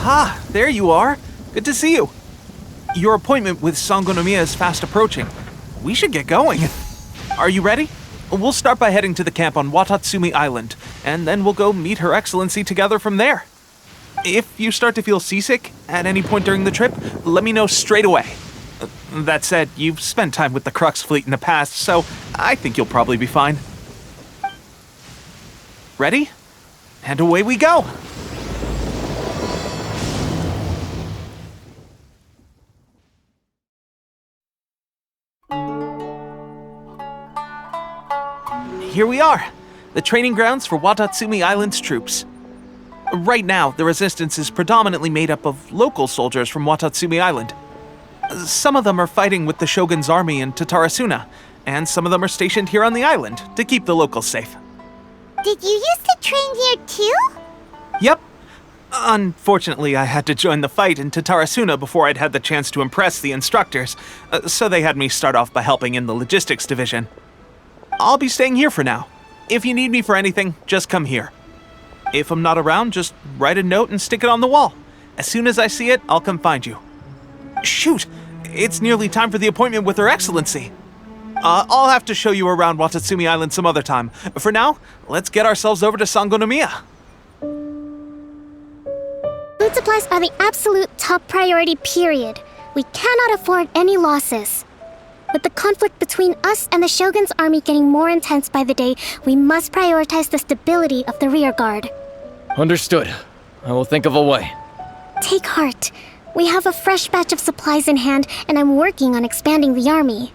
Ah, there you are. Good to see you. Your appointment with Sangonomiya is fast approaching. We should get going. Are you ready? We'll start by heading to the camp on Watatsumi Island, and then we'll go meet Her Excellency together from there. If you start to feel seasick at any point during the trip, let me know straight away. That said, you've spent time with the Crux fleet in the past, so I think you'll probably be fine. Ready? And away we go! Here we are, the training grounds for Watatsumi Island's troops. Right now, the resistance is predominantly made up of local soldiers from Watatsumi Island. Some of them are fighting with the Shogun's army in Tatarasuna, and some of them are stationed here on the island to keep the locals safe. Did you used to train here too? Yep. Unfortunately, I had to join the fight in Tatarasuna before I'd had the chance to impress the instructors, so they had me start off by helping in the logistics division. I'll be staying here for now. If you need me for anything, just come here. If I'm not around, just write a note and stick it on the wall. As soon as I see it, I'll come find you. Shoot! It's nearly time for the appointment with Her Excellency. I'll have to show you around Watatsumi Island some other time. For now, let's get ourselves over to Sangonomiya. Food supplies are the absolute top priority, period. We cannot afford any losses. With the conflict between us and the Shogun's army getting more intense by the day, we must prioritize the stability of the rear guard. Understood. I will think of a way. Take heart. We have a fresh batch of supplies in hand, and I'm working on expanding the army.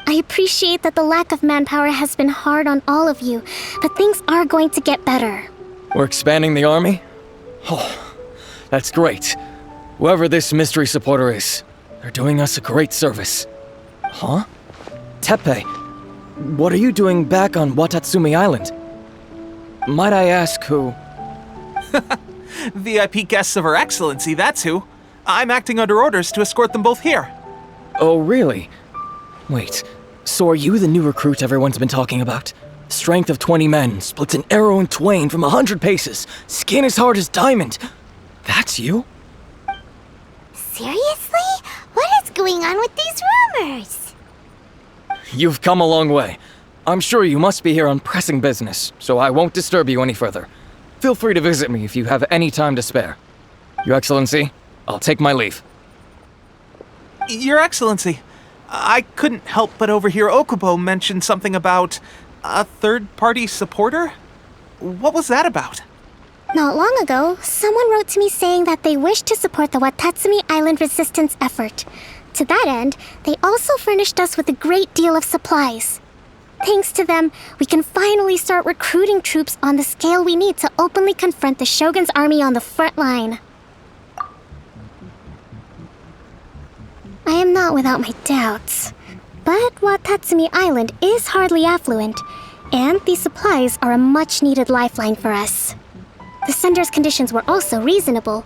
I appreciate that the lack of manpower has been hard on all of you, but things are going to get better. We're expanding the army? Oh, that's great. Whoever this mystery supporter is, they're doing us a great service. Huh? Teppei, what are you doing back on Watatsumi Island? Might I ask who? VIP guests of Her Excellency, that's who. I'm acting under orders to escort them both here. Oh, really? Wait, so are you the new recruit everyone's been talking about? Strength of 20 men, splits an arrow in twain from 100 paces, skin as hard as diamond. That's you? Seriously? What is going on with these rumors? You've come a long way. I'm sure you must be here on pressing business, so I won't disturb you any further. Feel free to visit me if you have any time to spare. Your Excellency, I'll take my leave. Your Excellency, I couldn't help but overhear Okubo mention something about a third-party supporter? What was that about? Not long ago, someone wrote to me saying that they wish to support the Watatsumi Island resistance effort. To that end, they also furnished us with a great deal of supplies. Thanks to them, we can finally start recruiting troops on the scale we need to openly confront the Shogun's army on the front line. I am not without my doubts, but Watatsumi Island is hardly affluent, and these supplies are a much-needed lifeline for us. The sender's conditions were also reasonable.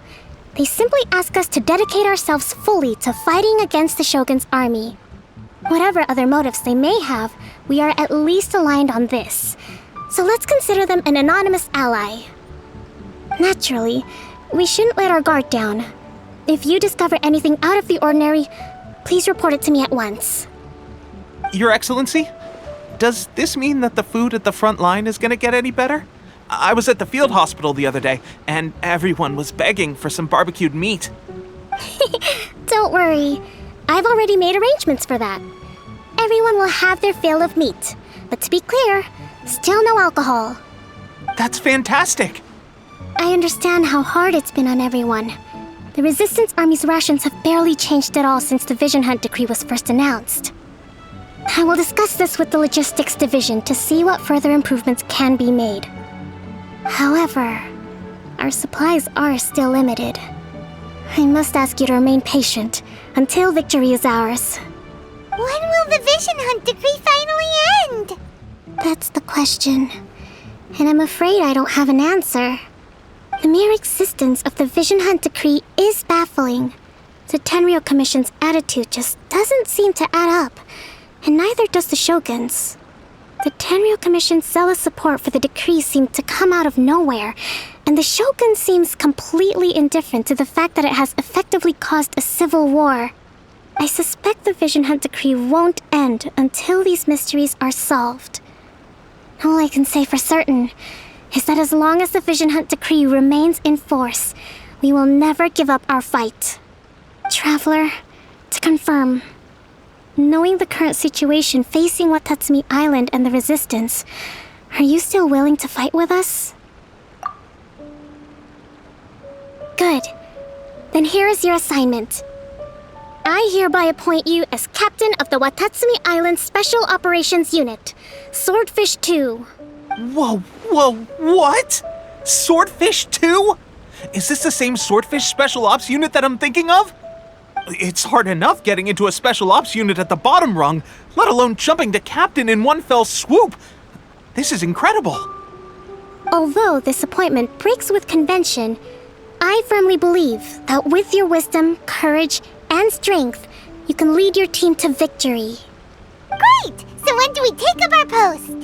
They simply ask us to dedicate ourselves fully to fighting against the Shogun's army. Whatever other motives they may have, we are at least aligned on this. So let's consider them an anonymous ally. Naturally, we shouldn't let our guard down. If you discover anything out of the ordinary, please report it to me at once. Your Excellency, does this mean that the food at the front line is gonna get any better? I was at the field hospital the other day, and everyone was begging for some barbecued meat. Don't worry. I've already made arrangements for that. Everyone will have their fill of meat. But to be clear, still no alcohol. That's fantastic! I understand how hard it's been on everyone. The Resistance Army's rations have barely changed at all since the Vision Hunt decree was first announced. I will discuss this with the Logistics Division to see what further improvements can be made. However, our supplies are still limited. I must ask you to remain patient until victory is ours. When will the Vision Hunt decree finally end? That's the question, and I'm afraid I don't have an answer. The mere existence of the Vision Hunt decree is baffling. The Tenryou Commission's attitude just doesn't seem to add up, and neither does the Shogun's. The Tenryou Commission's zealous support for the decree seemed to come out of nowhere, And the Shogun seems completely indifferent to the fact that it has effectively caused a civil war. I suspect the Vision Hunt decree won't end until these mysteries are solved. All I can say for certain is that as long as the Vision Hunt decree remains in force, we will never give up our fight. Traveler, to confirm, knowing the current situation facing Watatsumi Island and the Resistance, are you still willing to fight with us? Good. Then here is your assignment. I hereby appoint you as captain of the Watatsumi Island Special Operations Unit, Swordfish 2. Whoa, what? Swordfish 2? Is this the same Swordfish Special Ops unit that I'm thinking of? It's hard enough getting into a Special Ops unit at the bottom rung, let alone jumping to captain in one fell swoop. This is incredible. Although this appointment breaks with convention, I firmly believe that with your wisdom, courage, and strength, you can lead your team to victory. Great! So when do we take up our post?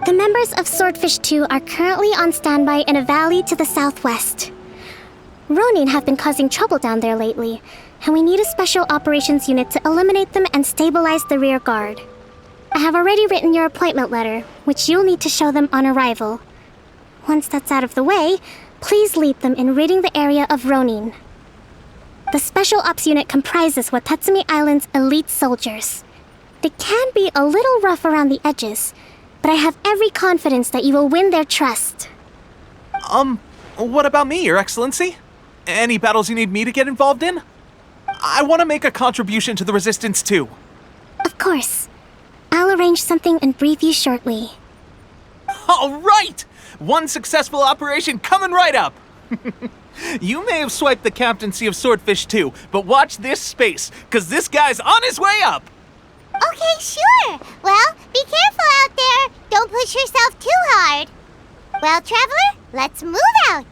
The members of Swordfish 2 are currently on standby in a valley to the southwest. Ronin have been causing trouble down there lately, and we need a special operations unit to eliminate them and stabilize the rear guard. I have already written your appointment letter, which you'll need to show them on arrival. Once that's out of the way, please lead them in ridding the area of Ronin. The Special Ops unit comprises Watatsumi Island's elite soldiers. They can be a little rough around the edges, but I have every confidence that you will win their trust. What about me, Your Excellency? Any battles you need me to get involved in? I want to make a contribution to the Resistance too. Of course. I'll arrange something and brief you shortly. All right! One successful operation coming right up! You may have swiped the captaincy of Swordfish 2, but watch this space, because this guy's on his way up! Okay, sure. Well, be careful out there. Don't push yourself too hard. Well, Traveler, let's move out.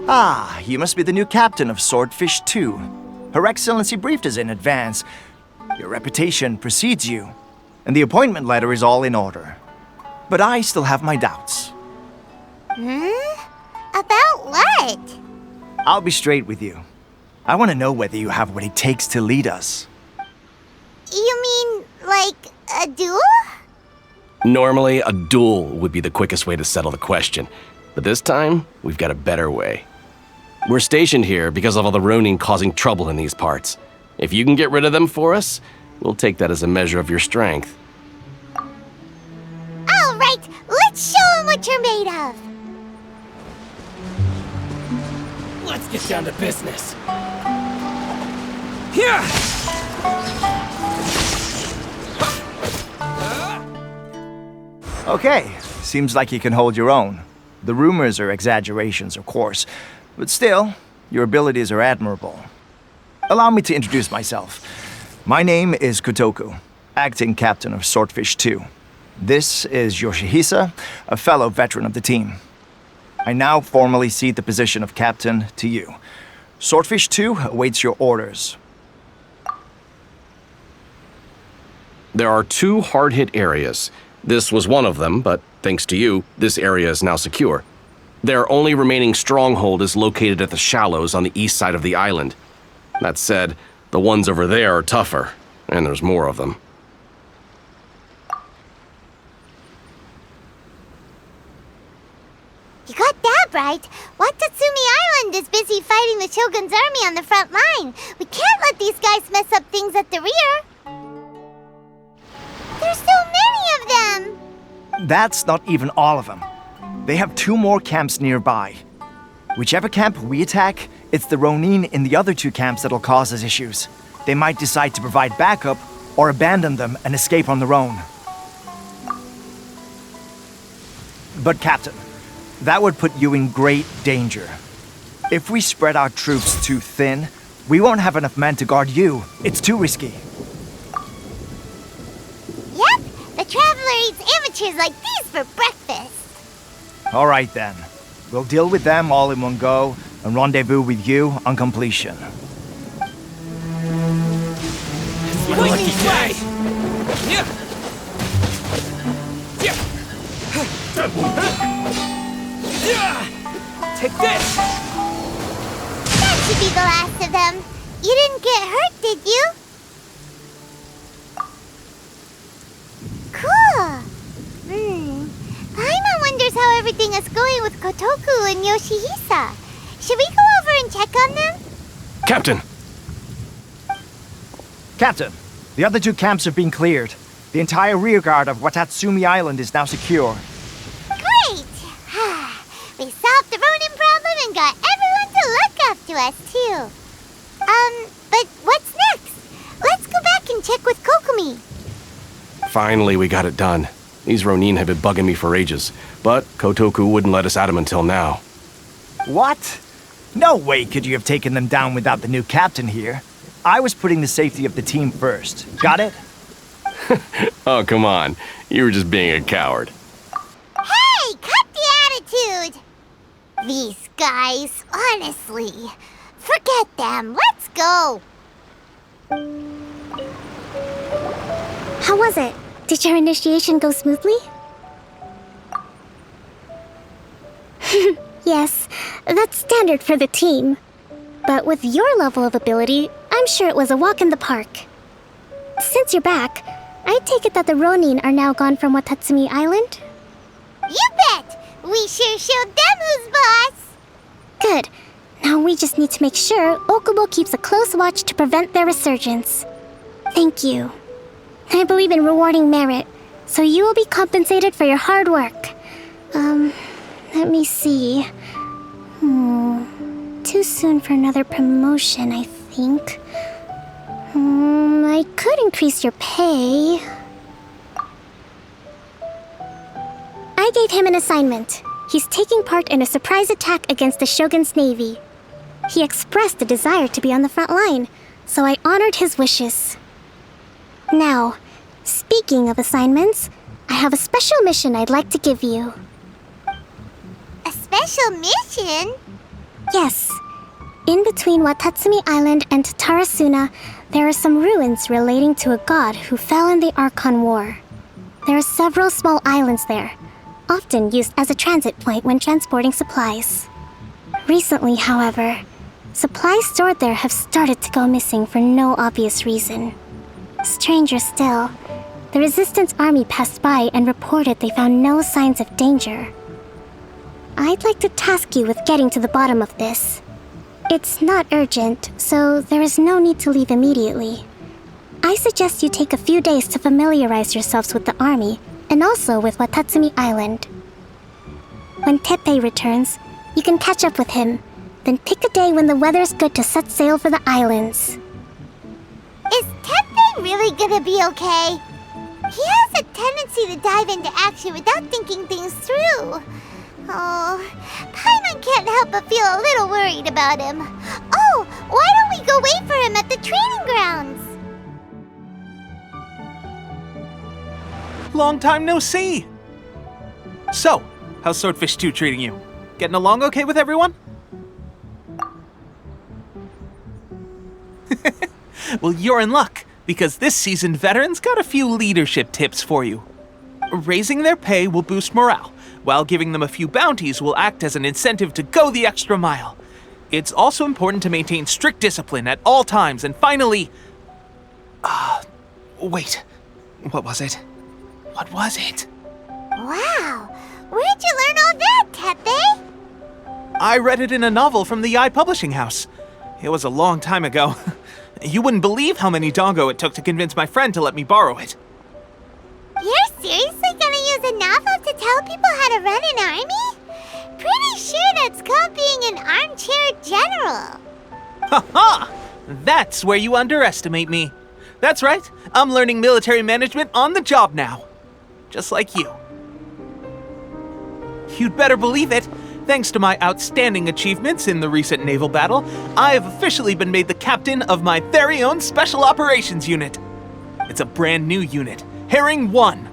Ah, you must be the new captain of Swordfish 2. Her Excellency briefed us in advance. Your reputation precedes you, and the appointment letter is all in order. But I still have my doubts. About what? I'll be straight with you. I want to know whether you have what it takes to lead us. You mean, like, a duel? Normally, a duel would be the quickest way to settle the question, but this time, we've got a better way. We're stationed here because of all the Ronin causing trouble in these parts. If you can get rid of them for us, we'll take that as a measure of your strength. All right, let's show them what you're made of. Let's get down to business. Here! Okay, seems like you can hold your own. The rumors are exaggerations, of course, but still, your abilities are admirable. Allow me to introduce myself. My name is Kotoku, acting captain of Swordfish 2. This is Yoshihisa, a fellow veteran of the team. I now formally cede the position of captain to you. Swordfish 2 awaits your orders. There are 2 hard-hit areas. This was one of them, but thanks to you, this area is now secure. Their only remaining stronghold is located at the shallows on the east side of the island. That said, the ones over there are tougher, and there's more of them. You got that right. Watatsumi Island is busy fighting the Shogun's army on the front line. We can't let these guys mess up things at the rear. There's so many of them! That's not even all of them. They have 2 more camps nearby. Whichever camp we attack, it's the Ronin in the other 2 camps that'll cause us issues. They might decide to provide backup or abandon them and escape on their own. But Captain, that would put you in great danger. If we spread our troops too thin, we won't have enough men to guard you. It's too risky. Yep, the Traveler eats amateurs like these for breakfast. All right then. We'll deal with them all in one go and rendezvous with you on completion. My lucky day! Take this! That should be the last of them. You didn't get hurt, did you? Cool. Paimon wonders how everything is going with Kotoku and Yoshihisa. Should we go over and check on them? Captain! Captain, the other two camps have been cleared. The entire rearguard of Watatsumi Island is now secure. Great! We solved the Ronin problem and got everyone to look up to us, too. But what's next? Let's go back and check with Kokumi. Finally, we got it done. These Ronin have been bugging me for ages, but Kotoku wouldn't let us at him until now. What? No way could you have taken them down without the new captain here. I was putting the safety of the team first. Got it? Oh, come on. You were just being a coward. Hey, cut the attitude! These guys, honestly. Forget them. Let's go. How was it? Did your initiation go smoothly? Yes, that's standard for the team. But with your level of ability, I'm sure it was a walk in the park. Since you're back, I take it that the Ronin are now gone from Watatsumi Island? You bet! We sure showed them who's boss! Good. Now we just need to make sure Okubo keeps a close watch to prevent their resurgence. Thank you. I believe in rewarding merit, so you will be compensated for your hard work. Let me see. Too soon for another promotion, I think. I could increase your pay. I gave him an assignment. He's taking part in a surprise attack against the Shogun's navy. He expressed a desire to be on the front line, so I honored his wishes. Now, speaking of assignments, I have a special mission I'd like to give you. A special mission? Yes. In between Watatsumi Island and Tarasuna, there are some ruins relating to a god who fell in the Archon War. There are several small islands there, often used as a transit point when transporting supplies. Recently, however, supplies stored there have started to go missing for no obvious reason. Stranger still, the Resistance army passed by and reported they found no signs of danger. I'd like to task you with getting to the bottom of this. It's not urgent, so there is no need to leave immediately. I suggest you take a few days to familiarize yourselves with the army, and also with Watatsumi Island. When Teppei returns, you can catch up with him, then pick a day when the weather's good to set sail for the islands. Is Teppei really gonna be okay? He has a tendency to dive into action without thinking things through. Oh, Paimon can't help but feel a little worried about him. Oh, why don't we go wait for him at the training grounds? Long time no see! So, how's Swordfish 2 treating you? Getting along okay with everyone? Well, you're in luck, because this seasoned veteran's got a few leadership tips for you. Raising their pay will boost morale, while giving them a few bounties will act as an incentive to go the extra mile. It's also important to maintain strict discipline at all times, and finally... wait. What was it? What was it? Wow, where'd you learn all that, Teppei? I read it in a novel from the Eye Publishing House. It was a long time ago. You wouldn't believe how many dongo it took to convince my friend to let me borrow it. You're seriously gonna use a novel to tell people how to run an army? Pretty sure that's called being an armchair general. Ha-ha! That's where you underestimate me. That's right, I'm learning military management on the job now. Just like you. You'd better believe it. Thanks to my outstanding achievements in the recent naval battle, I have officially been made the captain of my very own Special Operations Unit. It's a brand new unit, Herring 1.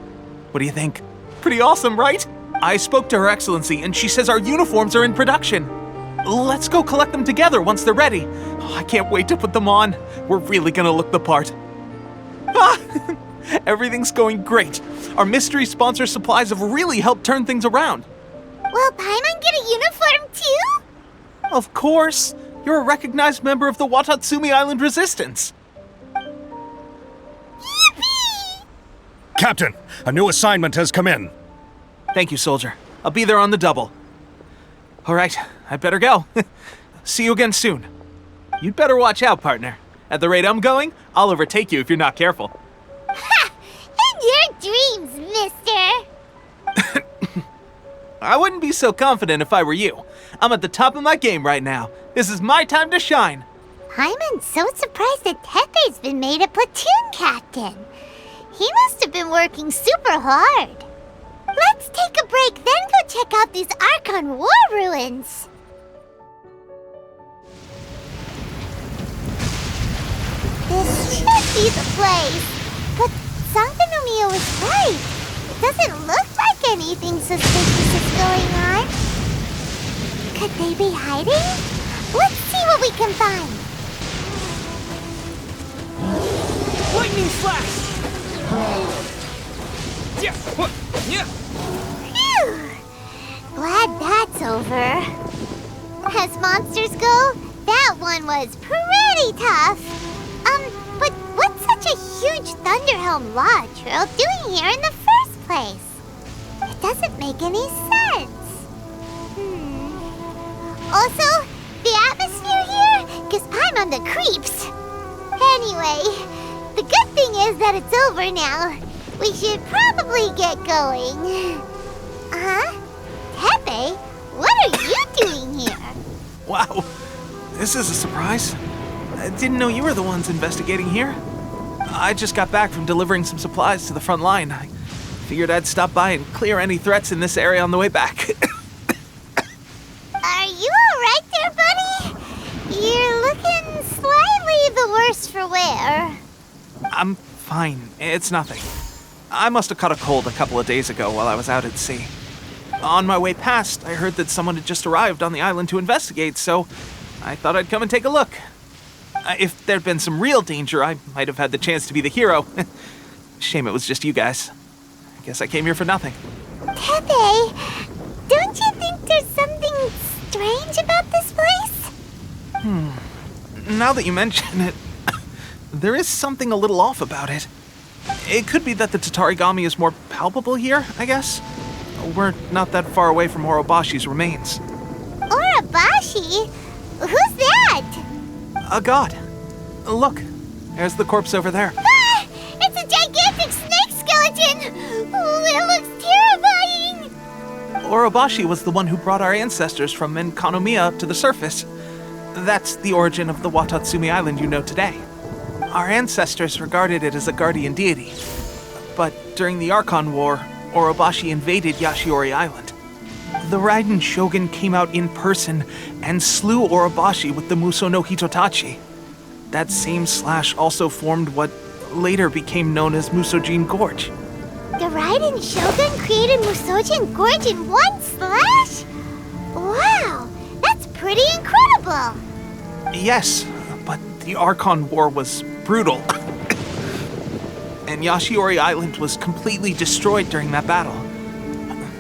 What do you think? Pretty awesome, right? I spoke to Her Excellency and she says our uniforms are in production. Let's go collect them together once they're ready. Oh, I can't wait to put them on. We're really gonna look the part. Ah! Everything's going great. Our mystery sponsor supplies have really helped turn things around. Will Paimon get a uniform too? Of course. You're a recognized member of the Watatsumi Island Resistance. Yippee! Captain, a new assignment has come in. Thank you, soldier. I'll be there on the double. All right, I better go. See you again soon. You'd better watch out, partner. At the rate I'm going, I'll overtake you if you're not careful. Ha! In your dreams, mister! I wouldn't be so confident if I were you. I'm at the top of my game right now. This is my time to shine. Paimon's so surprised that Tepe's been made a platoon captain. He must have been working super hard. Let's take a break, then go check out these Archon War ruins. This should be the place. But Sangonomiya was right. It doesn't look like anything suspicious is going on. Could they be hiding? Let's see what we can find. Lightning flash! Yeah! Yeah! Phew! Glad that's over. As monsters go, that one was pretty tough. But what's such a huge Thunderhelm lava trail doing here in the first place? It doesn't make any sense. Also, the atmosphere here gives Paimon the creeps. Anyway, the good thing is that it's over now. We should probably get going. Tepe, what are you doing here? Wow, this is a surprise. I didn't know you were the ones investigating here. I just got back from delivering some supplies to the front line. I figured I'd stop by and clear any threats in this area on the way back. Are you alright there, buddy? You're looking slightly the worse for wear. I'm fine. It's nothing. I must have caught a cold a couple of days ago while I was out at sea. On my way past, I heard that someone had just arrived on the island to investigate, so I thought I'd come and take a look. If there'd been some real danger, I might have had the chance to be the hero. Shame it was just you guys. I guess I came here for nothing. Tepe, don't you think there's something strange about this place? Now that you mention it, there is something a little off about it. It could be that the Tatarigami is more palpable here, I guess. We're not that far away from Orobashi's remains. Orobashi? Who's that? A god. Look, there's the corpse over there. Ah! It's a gigantic snake skeleton! Oh, it looks terrifying! Orobashi was the one who brought our ancestors from Enkanomiya up to the surface. That's the origin of the Watatsumi Island you know today. Our ancestors regarded it as a guardian deity. But during the Archon War, Orobashi invaded Yashiori Island. The Raiden Shogun came out in person and slew Orobashi with the Muso no Hitotachi. That same slash also formed what later became known as Musojin Gorge. The Raiden Shogun created Musojin Gorge in one slash? Wow, that's pretty incredible! Yes, but the Archon War was brutal. And Yashiori Island was completely destroyed during that battle.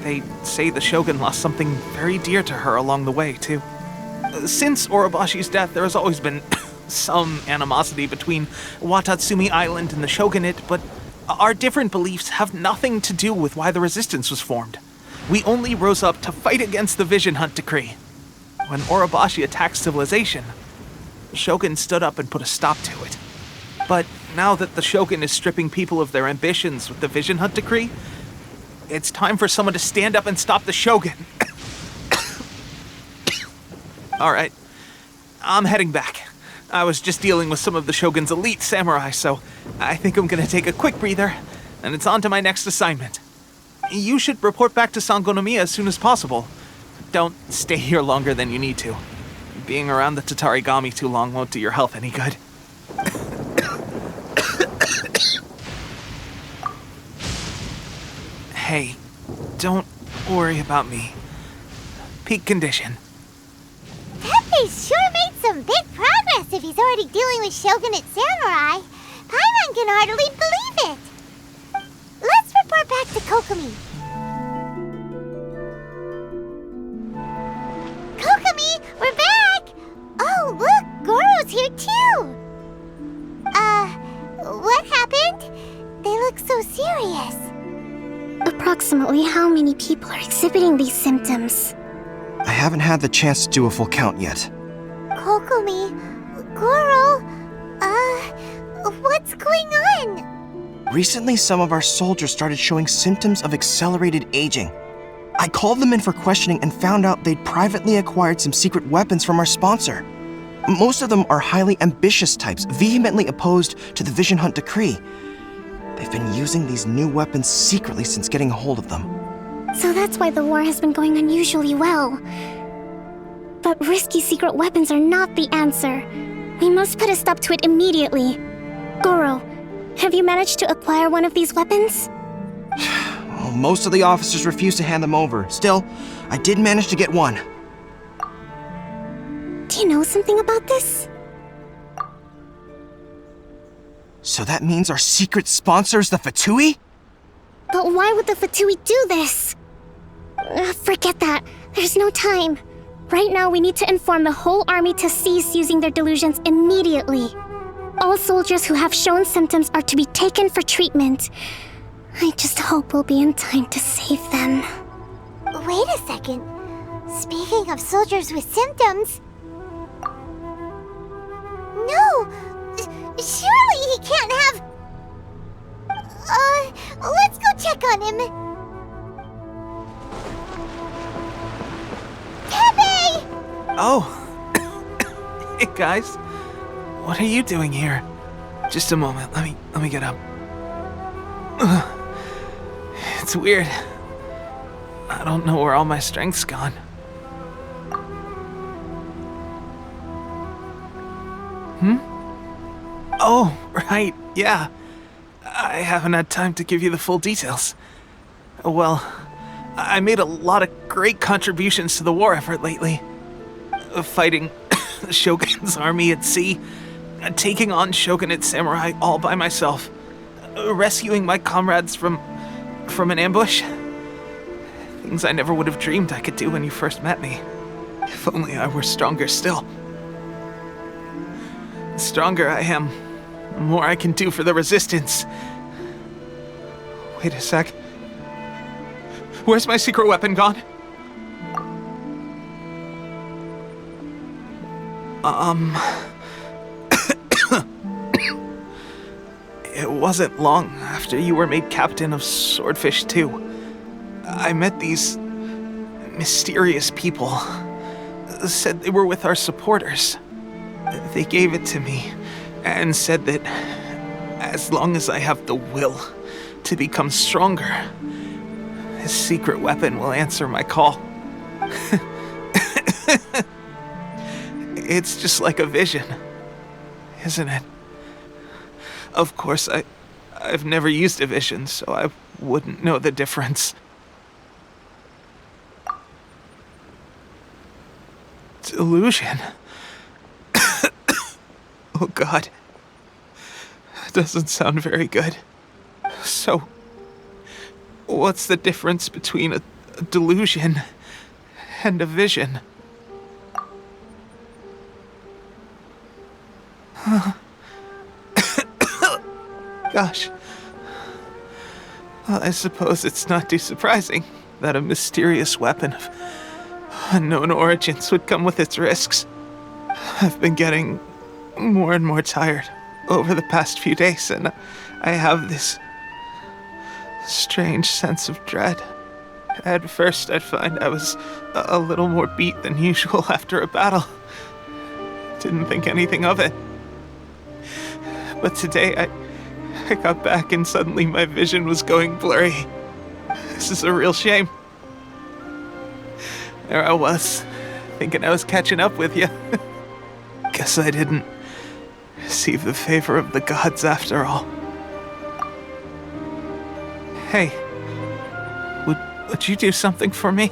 They say the Shogun lost something very dear to her along the way, too. Since Orobashi's death, there has always been some animosity between Watatsumi Island and the Shogunate, but our different beliefs have nothing to do with why the resistance was formed. We only rose up to fight against the Vision Hunt Decree. When Orobashi attacked civilization, the Shogun stood up and put a stop to it. But now that the Shogun is stripping people of their ambitions with the Vision Hunt Decree, it's time for someone to stand up and stop the Shogun. All right, I'm heading back. I was just dealing with some of the Shogun's elite samurai, so I think I'm gonna take a quick breather, and it's on to my next assignment. You should report back to Sangonomiya as soon as possible. Don't stay here longer than you need to. Being around the Tatarigami too long won't do your health any good. Hey, don't worry about me. Peak condition. Tepe sure made some big progress if he's already dealing with Shogunate samurai. Paimon can hardly believe it. Let's report back Kokomi. Kokomi, we're back! Oh, look, Goro's here too! What happened? They look so serious. Approximately how many people are exhibiting these symptoms? I haven't had the chance to do a full count yet. Kokomi, Goro, what's going on? Recently, some of our soldiers started showing symptoms of accelerated aging. I called them in for questioning and found out they'd privately acquired some secret weapons from our sponsor. Most of them are highly ambitious types, vehemently opposed to the Vision Hunt decree. They've been using these new weapons secretly since getting a hold of them. So that's why the war has been going unusually well. But risky secret weapons are not the answer. We must put a stop to it immediately. Goro, have you managed to acquire one of these weapons? Well, most of the officers refuse to hand them over. Still, I did manage to get one. Do you know something about this? So that means our secret sponsor is the Fatui? But why would the Fatui do this? Forget that. There's no time. Right now, we need to inform the whole army to cease using their delusions immediately. All soldiers who have shown symptoms are to be taken for treatment. I just hope we'll be in time to save them. Wait a second. Speaking of soldiers with symptoms... No! Surely he can't have... let's go check on him. Teppei! Oh. Hey, guys. What are you doing here? Just a moment. Let me get up. It's weird. I don't know where all my strength's gone. Oh, right, yeah. I haven't had time to give you the full details. Well, I made a lot of great contributions to the war effort lately. Fighting the Shogun's army at sea, taking on Shogunate samurai all by myself, rescuing my comrades from an ambush. Things I never would have dreamed I could do when you first met me. If only I were stronger still. The stronger I am, the more I can do for the Resistance. Wait a sec. Where's my secret weapon gone? It wasn't long after you were made captain of Swordfish 2. I met these mysterious people. Said they were with our supporters. They gave it to me and said that as long as I have the will to become stronger, this secret weapon will answer my call. It's just like a vision, isn't it? Of course, I've never used a vision, so I wouldn't know the difference. Delusion. Oh God. That doesn't sound very good. So, what's the difference between a delusion and a vision? Gosh. Well, I suppose it's not too surprising that a mysterious weapon of unknown origins would come with its risks. I've been getting more and more tired over the past few days, and I have this strange sense of dread. At first, I'd find I was a little more beat than usual after a battle. Didn't think anything of it. But today, I got back and suddenly my vision was going blurry. This is a real shame. There I was, thinking I was catching up with you. Guess I didn't receive the favor of the gods after all. Hey, would you do something for me?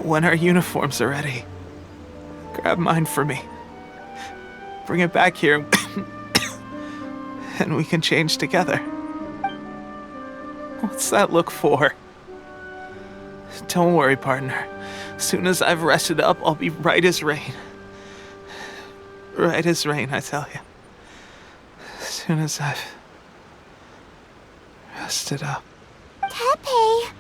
When our uniforms are ready, grab mine for me. Bring it back here, and we can change together. What's that look for? Don't worry, partner. Soon as I've rested up, I'll be right as rain. Right as rain, I tell you. Soon as I've rested up. Tepe!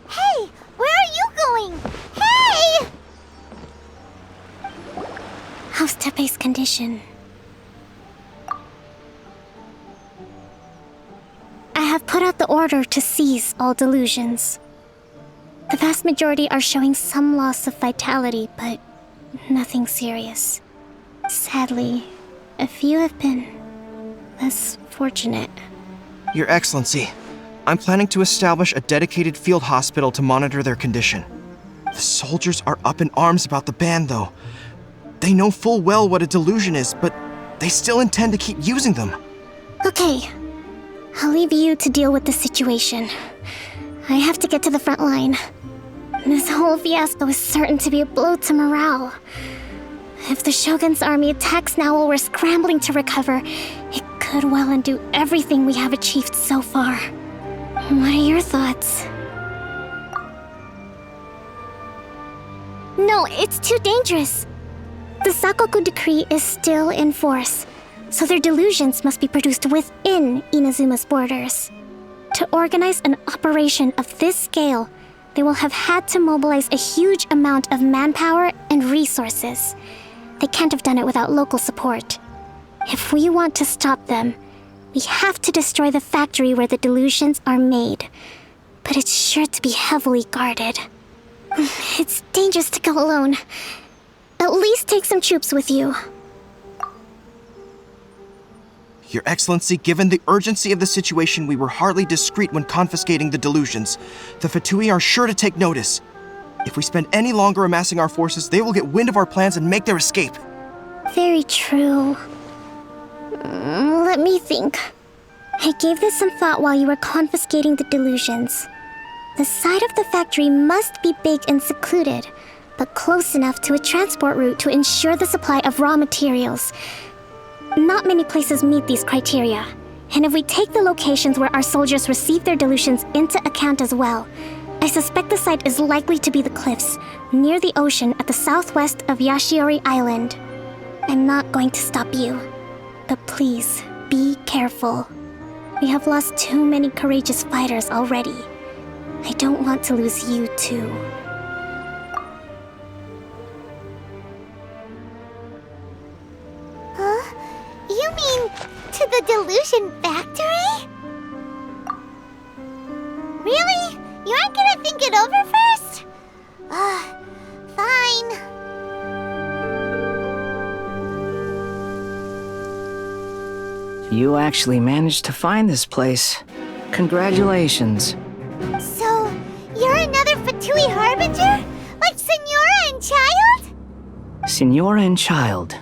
Hey! Where are you going? Hey! How's Tepe's condition? I have put out the order to seize all delusions. The vast majority are showing some loss of vitality, but nothing serious. Sadly, a few have been less fortunate. Your Excellency, I'm planning to establish a dedicated field hospital to monitor their condition. The soldiers are up in arms about the ban, though. They know full well what a delusion is, but they still intend to keep using them. Okay, I'll leave you to deal with the situation. I have to get to the front line. This whole fiasco is certain to be a blow to morale. If the Shogun's army attacks now while we're scrambling to recover, it could well undo everything we have achieved so far. What are your thoughts? No, it's too dangerous. The Sakoku decree is still in force, so their delusions must be produced within Inazuma's borders. To organize an operation of this scale, they will have had to mobilize a huge amount of manpower and resources. They can't have done it without local support. If we want to stop them, we have to destroy the factory where the delusions are made. But it's sure to be heavily guarded. It's dangerous to go alone. At least take some troops with you. Your Excellency, given the urgency of the situation, we were hardly discreet when confiscating the delusions. The Fatui are sure to take notice. If we spend any longer amassing our forces, they will get wind of our plans and make their escape. Very true. Let me think. I gave this some thought while you were confiscating the delusions. The side of the factory must be big and secluded, but close enough to a transport route to ensure the supply of raw materials. Not many places meet these criteria, and if we take the locations where our soldiers receive their delusions into account as well, I suspect the site is likely to be the cliffs, near the ocean at the southwest of Yashiori Island. I'm not going to stop you, but please, be careful. We have lost too many courageous fighters already. I don't want to lose you too. Huh? You mean to the Delusion factory? Really? You aren't gonna think it over first? Fine. You actually managed to find this place. Congratulations. So, you're another Fatui Harbinger? Like Senora and Child? Senora and Child.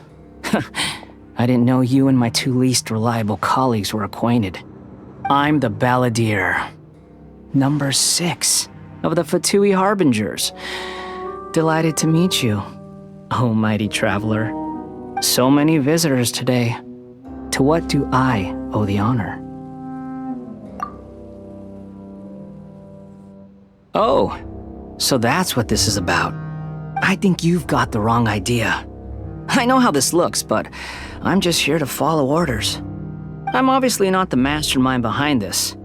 I didn't know you and my two least reliable colleagues were acquainted. I'm the Balladeer. Number 6 of the Fatui Harbingers. Delighted to meet you, oh mighty traveler. So many visitors today. To what do I owe the honor? Oh, so that's what this is about. I think you've got the wrong idea. I know how this looks, but I'm just here to follow orders. I'm obviously not the mastermind behind this.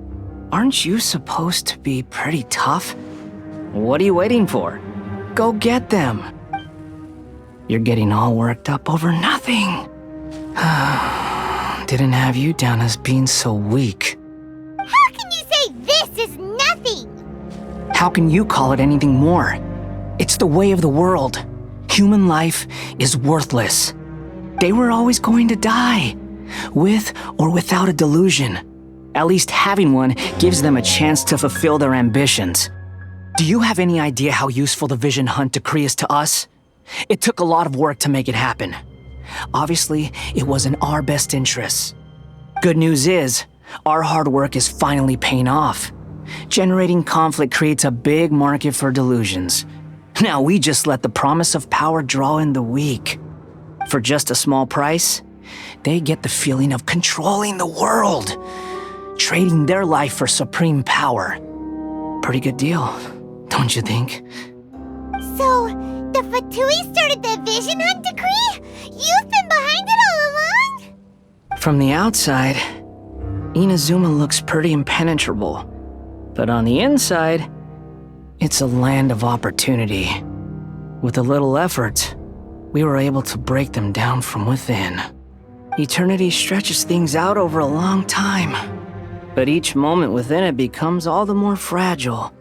Aren't you supposed to be pretty tough? What are you waiting for? Go get them. You're getting all worked up over nothing. Didn't have you down as being so weak. How can you say this is nothing? How can you call it anything more? It's the way of the world. Human life is worthless. They were always going to die, with or without a delusion. At least having one gives them a chance to fulfill their ambitions. Do you have any idea how useful the Vision Hunt decree is to us? It took a lot of work to make it happen. Obviously, it was in our best interests. Good news is, our hard work is finally paying off. Generating conflict creates a big market for delusions. Now we just let the promise of power draw in the weak. For just a small price, they get the feeling of controlling the world, trading their life for supreme power. Pretty good deal, don't you think? So, the Fatui started the Vision Hunt decree? You've been behind it all along? From the outside, Inazuma looks pretty impenetrable. But on the inside, it's a land of opportunity. With a little effort, we were able to break them down from within. Eternity stretches things out over a long time, but each moment within it becomes all the more fragile.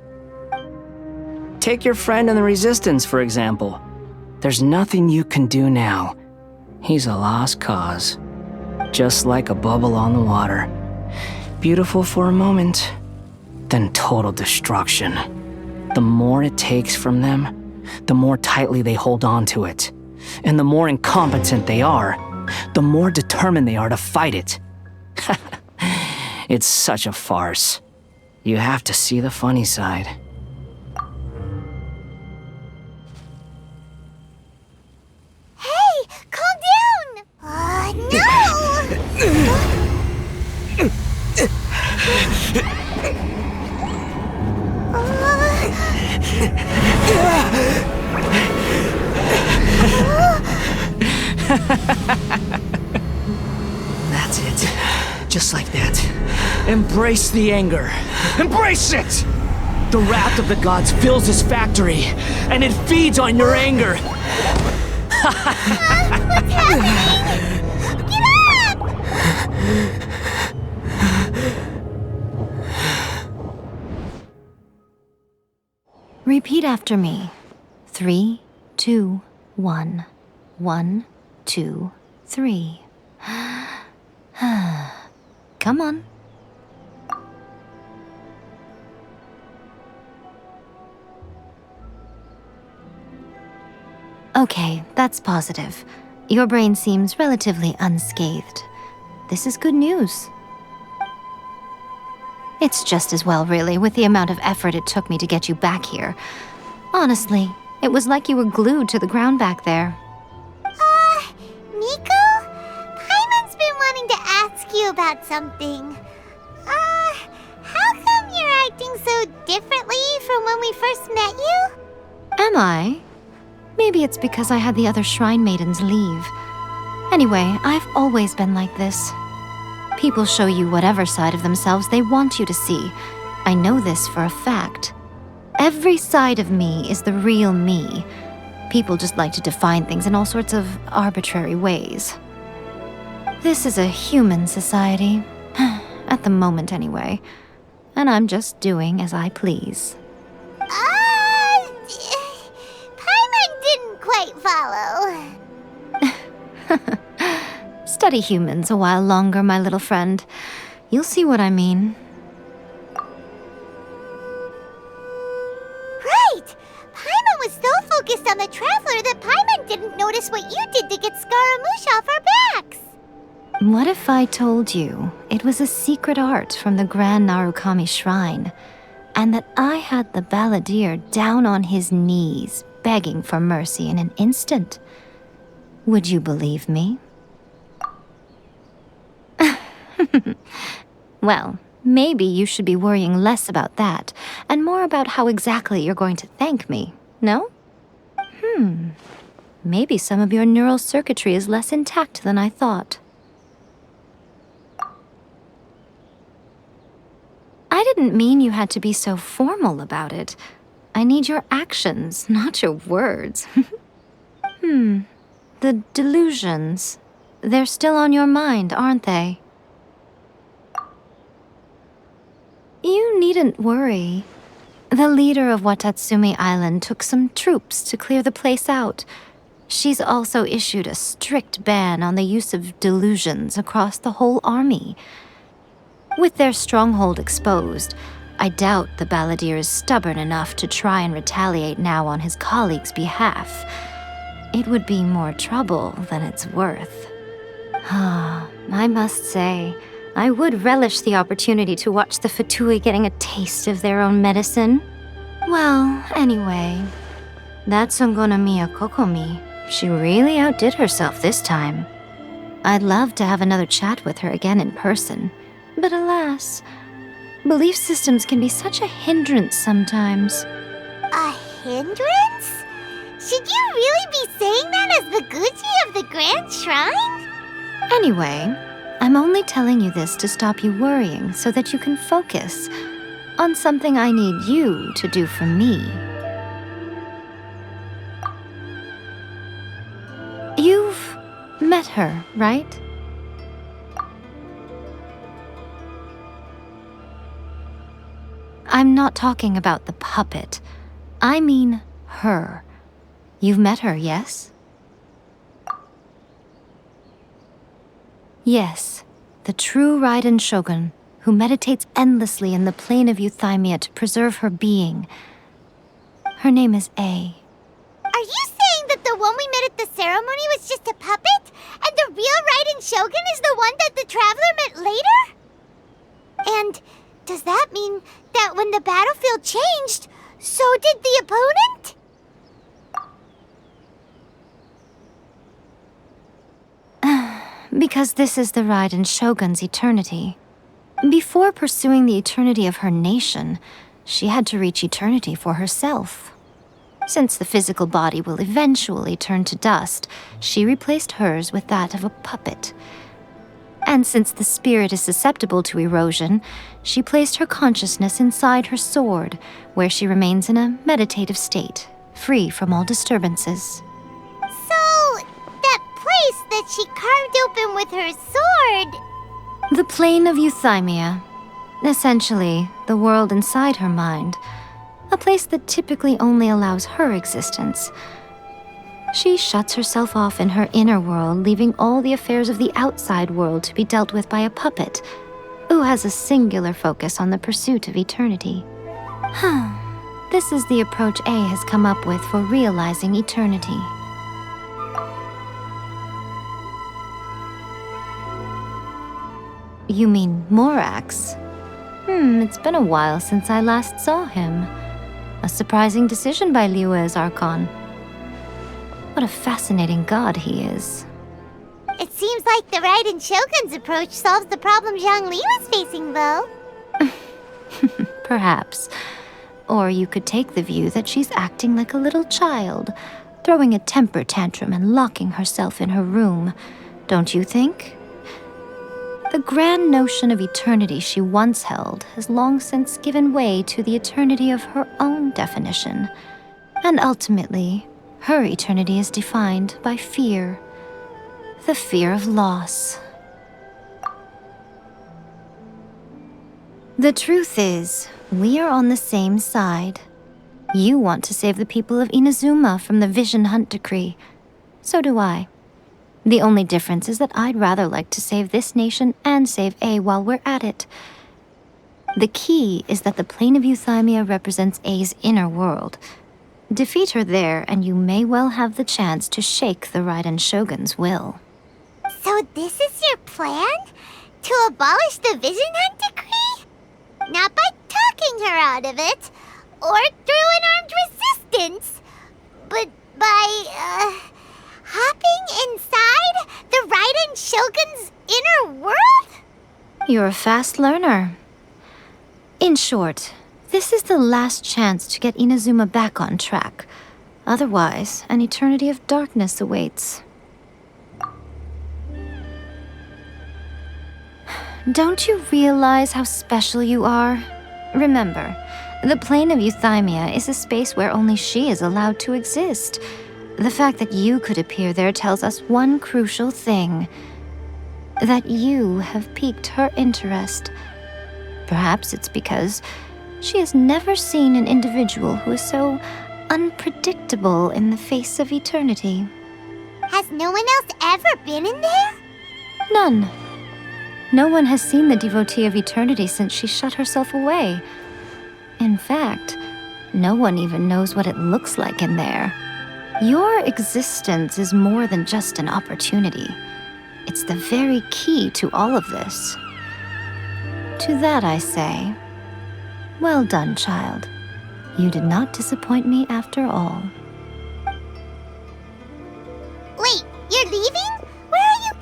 Take your friend in the Resistance, for example. There's nothing you can do now. He's a lost cause. Just like a bubble on the water. Beautiful for a moment, then total destruction. The more it takes from them, the more tightly they hold on to it. And the more incompetent they are, the more determined they are to fight it. It's such a farce. You have to see the funny side. Hey, calm down! No! That's it. Just like that. Embrace the anger. Embrace it! The wrath of the gods fills this factory, and it feeds on your anger. What's happening? Get up! Repeat after me. 3, 2, 1. 1, 2, 3. Come on. Okay, that's positive. Your brain seems relatively unscathed. This is good news. It's just as well, really, with the amount of effort it took me to get you back here. Honestly, it was like you were glued to the ground back there. Nico? Paimon's been wanting to ask you about something. How come you're acting so differently from when we first met you? Am I? Maybe it's because I had the other Shrine Maidens leave. Anyway, I've always been like this. People show you whatever side of themselves they want you to see. I know this for a fact. Every side of me is the real me. People just like to define things in all sorts of arbitrary ways. This is a human society. At the moment, anyway. And I'm just doing as I please. Paimon didn't quite follow. Study humans a while longer, my little friend. You'll see what I mean. Right! Paimon was so focused on the Traveler that Paimon didn't notice what you did to get Scaramouche off our backs. What if I told you it was a secret art from the Grand Narukami Shrine, and that I had the balladeer down on his knees, begging for mercy in an instant? Would you believe me? Well, maybe you should be worrying less about that, and more about how exactly you're going to thank me, no? Maybe some of your neural circuitry is less intact than I thought. I didn't mean you had to be so formal about it. I need your actions, not your words. The delusions. They're still on your mind, aren't they? You needn't worry. The leader of Watatsumi Island took some troops to clear the place out. She's also issued a strict ban on the use of delusions across the whole army. With their stronghold exposed, I doubt the balladeer is stubborn enough to try and retaliate now on his colleagues' behalf. It would be more trouble than it's worth. I must say, I would relish the opportunity to watch the Fatui getting a taste of their own medicine. Well, anyway, that Songonamiya Kokomi, she really outdid herself this time. I'd love to have another chat with her again in person, but alas, belief systems can be such a hindrance sometimes. A hindrance? Should you really be saying that as the Gucci of the Grand Shrine? Anyway, I'm only telling you this to stop you worrying so that you can focus on something I need you to do for me. You've met her, right? I'm not talking about the puppet. I mean her. You've met her, yes? Yes, the true Raiden Shogun, who meditates endlessly in the plane of Euthymia to preserve her being. Her name is A. Are you saying that the one we met at the ceremony was just a puppet? And the real Raiden Shogun is the one that the Traveler met later? And does that mean that when the battlefield changed, so did the opponent? Because this is the Raiden Shogun's eternity. Before pursuing the eternity of her nation, she had to reach eternity for herself. Since the physical body will eventually turn to dust, she replaced hers with that of a puppet. And since the spirit is susceptible to erosion, she placed her consciousness inside her sword, where she remains in a meditative state, free from all disturbances. So, that place that she carved open with her sword... The plane of Euthymia. Essentially, the world inside her mind. A place that typically only allows her existence. She shuts herself off in her inner world, leaving all the affairs of the outside world to be dealt with by a puppet, who has a singular focus on the pursuit of eternity. This is the approach A has come up with for realizing eternity. You mean Morax? It's been a while since I last saw him. A surprising decision by Liyue's Archon. What a fascinating god he is. It seems like the Raiden Shogun's approach solves the problem Zhongli was facing, though. Perhaps. Or you could take the view that she's acting like a little child, throwing a temper tantrum and locking herself in her room. Don't you think? The grand notion of eternity she once held has long since given way to the eternity of her own definition. And ultimately, her eternity is defined by fear. The fear of loss. The truth is, we are on the same side. You want to save the people of Inazuma from the Vision Hunt decree. So do I. The only difference is that I'd rather like to save this nation and save A while we're at it. The key is that the plane of Euthymia represents A's inner world. Defeat her there, and you may well have the chance to shake the Raiden Shogun's will. So this is your plan? To abolish the Vision Hunt decree? Not by talking her out of it, or through an armed resistance, but by, hopping inside the Raiden Shogun's inner world? You're a fast learner. In short, this is the last chance to get Inazuma back on track. Otherwise, an eternity of darkness awaits. Don't you realize how special you are? Remember, the plane of Euthymia is a space where only she is allowed to exist. The fact that you could appear there tells us one crucial thing. That you have piqued her interest. Perhaps it's because she has never seen an individual who is so unpredictable in the face of eternity. Has no one else ever been in there? None. No one has seen the devotee of eternity since she shut herself away. In fact, no one even knows what it looks like in there. Your existence is more than just an opportunity. It's the very key to all of this. To that I say, well done, child. You did not disappoint me after all. Wait, you're leaving? Where are you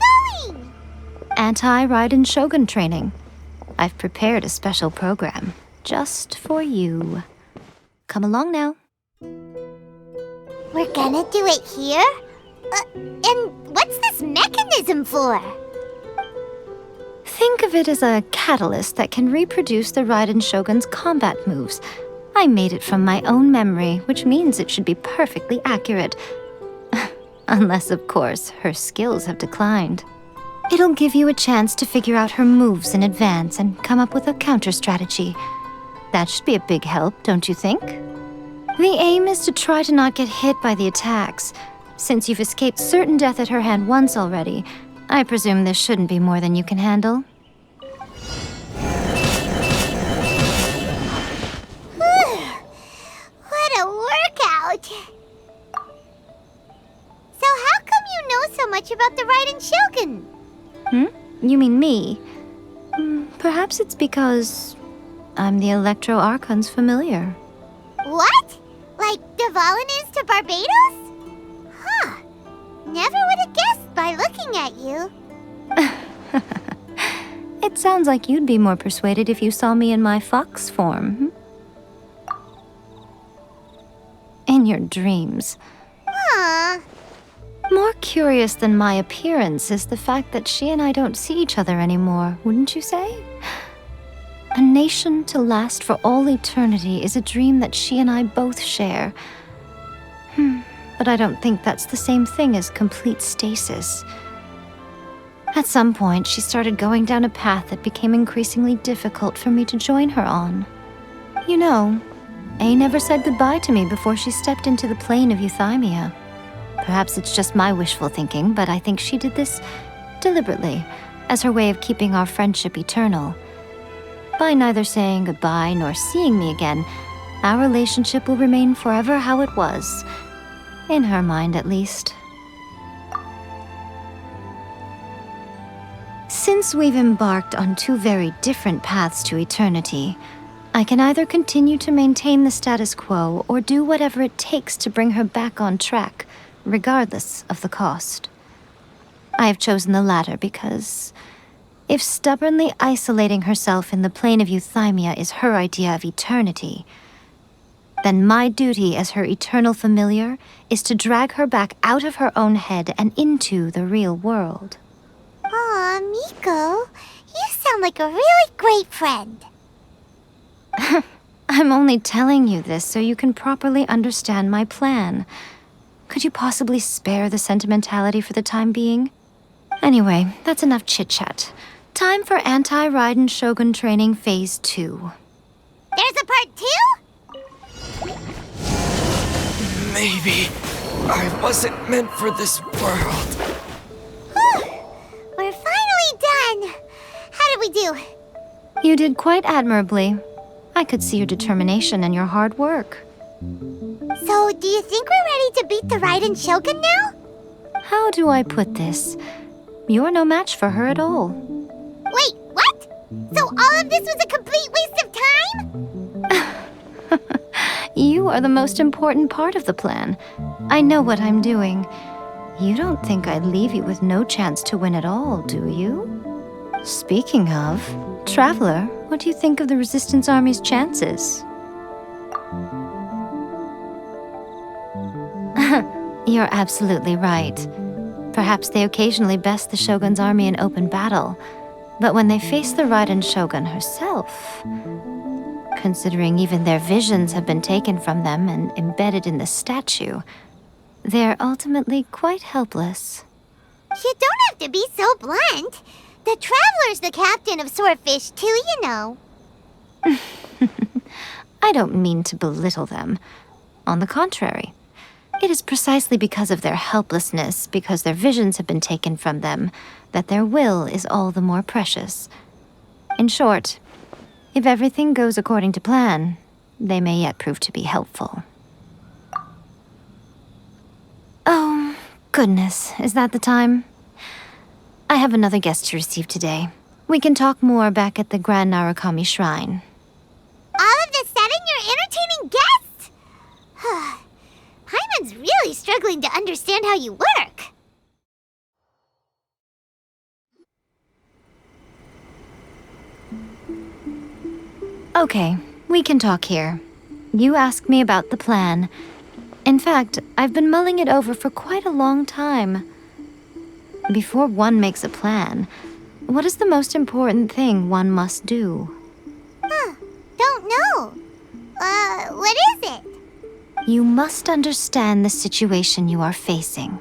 going? anti-Raiden Shogun training. I've prepared a special program just for you. Come along now. We're gonna do it here? And what's this mechanism for? Think of it as a catalyst that can reproduce the Raiden Shogun's combat moves. I made it from my own memory, which means it should be perfectly accurate. Unless, of course, her skills have declined. It'll give you a chance to figure out her moves in advance and come up with a counter strategy. That should be a big help, don't you think? The aim is to try to not get hit by the attacks. Since you've escaped certain death at her hand once already, I presume this shouldn't be more than you can handle. What a workout! So how come you know so much about the Raiden Shogun? You mean me? Perhaps it's because I'm the Electro Archon's familiar. What? Like Devalin is to Barbados? Huh. Never would have guessed by looking at you. It sounds like you'd be more persuaded if you saw me in my fox form. In your dreams. Huh. More curious than my appearance is the fact that she and I don't see each other anymore, wouldn't you say? A nation to last for all eternity is a dream that she and I both share. But I don't think that's the same thing as complete stasis. At some point, she started going down a path that became increasingly difficult for me to join her on. You know, A never said goodbye to me before she stepped into the plane of euthymia. Perhaps it's just my wishful thinking, but I think she did this deliberately, as her way of keeping our friendship eternal. By neither saying goodbye nor seeing me again, our relationship will remain forever how it was. In her mind, at least. Since we've embarked on two very different paths to eternity, I can either continue to maintain the status quo or do whatever it takes to bring her back on track, regardless of the cost. I have chosen the latter because if stubbornly isolating herself in the plane of euthymia is her idea of eternity, then my duty as her eternal familiar is to drag her back out of her own head and into the real world. Aw, Miko, you sound like a really great friend. I'm only telling you this so you can properly understand my plan. Could you possibly spare the sentimentality for the time being? Anyway, that's enough chit-chat. Time for anti-Raiden Shogun training phase 2. There's a part 2? Maybe I wasn't meant for this world. We're finally done. How did we do? You did quite admirably. I could see your determination and your hard work. So, do you think we're ready to beat the Raiden Shogun now? How do I put this? You're no match for her at all. Wait, what? So all of this was a complete waste of time? You are the most important part of the plan. I know what I'm doing. You don't think I'd leave you with no chance to win at all, do you? Speaking of, Traveler, what do you think of the Resistance Army's chances? You're absolutely right. Perhaps they occasionally best the Shogun's army in open battle, but when they face the Raiden Shogun herself, considering even their visions have been taken from them and embedded in the statue, they're ultimately quite helpless. You don't have to be so blunt. The Traveler's the captain of Swordfish too, you know. I don't mean to belittle them. On the contrary, it is precisely because of their helplessness, because their visions have been taken from them, that their will is all the more precious. In short, if everything goes according to plan, they may yet prove to be helpful. Oh, goodness, is that the time? I have another guest to receive today. We can talk more back at the Grand Narukami Shrine. All of this setting, you're entertaining guests? Paimon's really struggling to understand how you work. Okay, we can talk here. You asked me about the plan. In fact, I've been mulling it over for quite a long time. Before one makes a plan, what is the most important thing one must do? Don't know. What is it? You must understand the situation you are facing.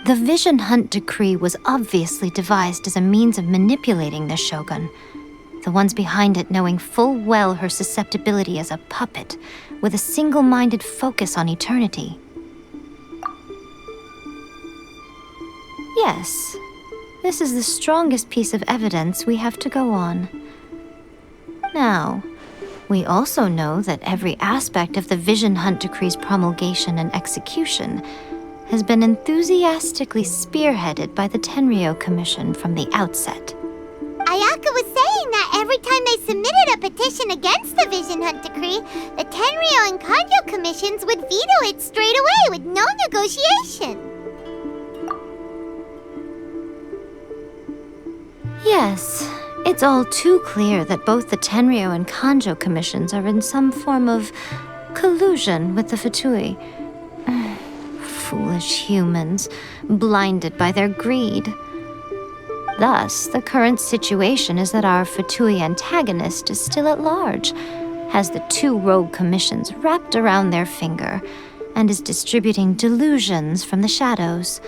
The Vision Hunt Decree was obviously devised as a means of manipulating the Shogun, the ones behind it knowing full well her susceptibility as a puppet, with a single-minded focus on eternity. Yes, this is the strongest piece of evidence we have to go on. Now, we also know that every aspect of the Vision Hunt Decree's promulgation and execution has been enthusiastically spearheaded by the Tenryou Commission from the outset. Ayaka was saying that every time they submitted a petition against the Vision Hunt Decree, the Tenryou and Kanjo commissions would veto it straight away with no negotiation. Yes, it's all too clear that both the Tenryou and Kanjo commissions are in some form of collusion with the Fatui. Foolish humans, blinded by their greed. Thus, the current situation is that our Fatui antagonist is still at large, has the two rogue commissions wrapped around their finger, and is distributing delusions from the shadows.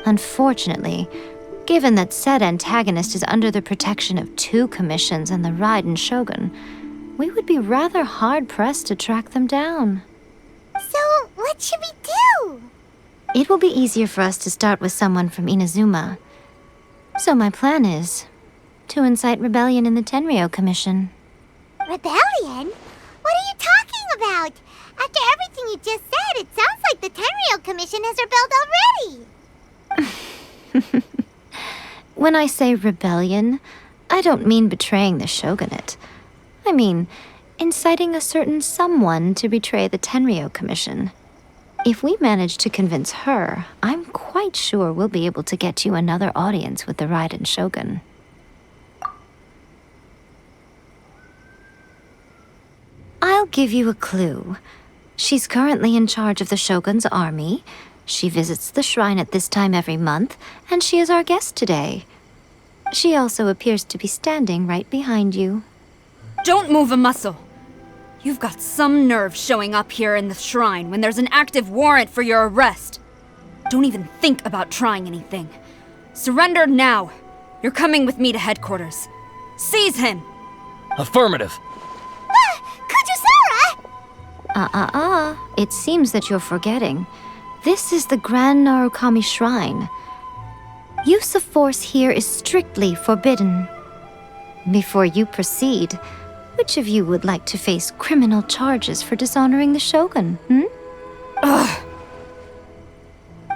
Unfortunately, given that said antagonist is under the protection of two commissions and the Raiden Shogun, we would be rather hard-pressed to track them down. So, what should we do? It will be easier for us to start with someone from Inazuma. So my plan is to incite rebellion in the Tenryou Commission. Rebellion? What are you talking about? After everything you just said, it sounds like the Tenryou Commission has rebelled already. When I say rebellion, I don't mean betraying the shogunate. I mean inciting a certain someone to betray the Tenryou Commission. If we manage to convince her, I'm quite sure we'll be able to get you another audience with the Raiden Shogun. I'll give you a clue. She's currently in charge of the Shogun's army. She visits the shrine at this time every month, and she is our guest today. She also appears to be standing right behind you. Don't move a muscle. You've got some nerve showing up here in the shrine when there's an active warrant for your arrest. Don't even think about trying anything. Surrender now. You're coming with me to headquarters. Seize him! Affirmative. Kujusara! It seems that you're forgetting. This is the Grand Narukami Shrine. Use of force here is strictly forbidden. Before you proceed, which of you would like to face criminal charges for dishonoring the Shogun, Ugh.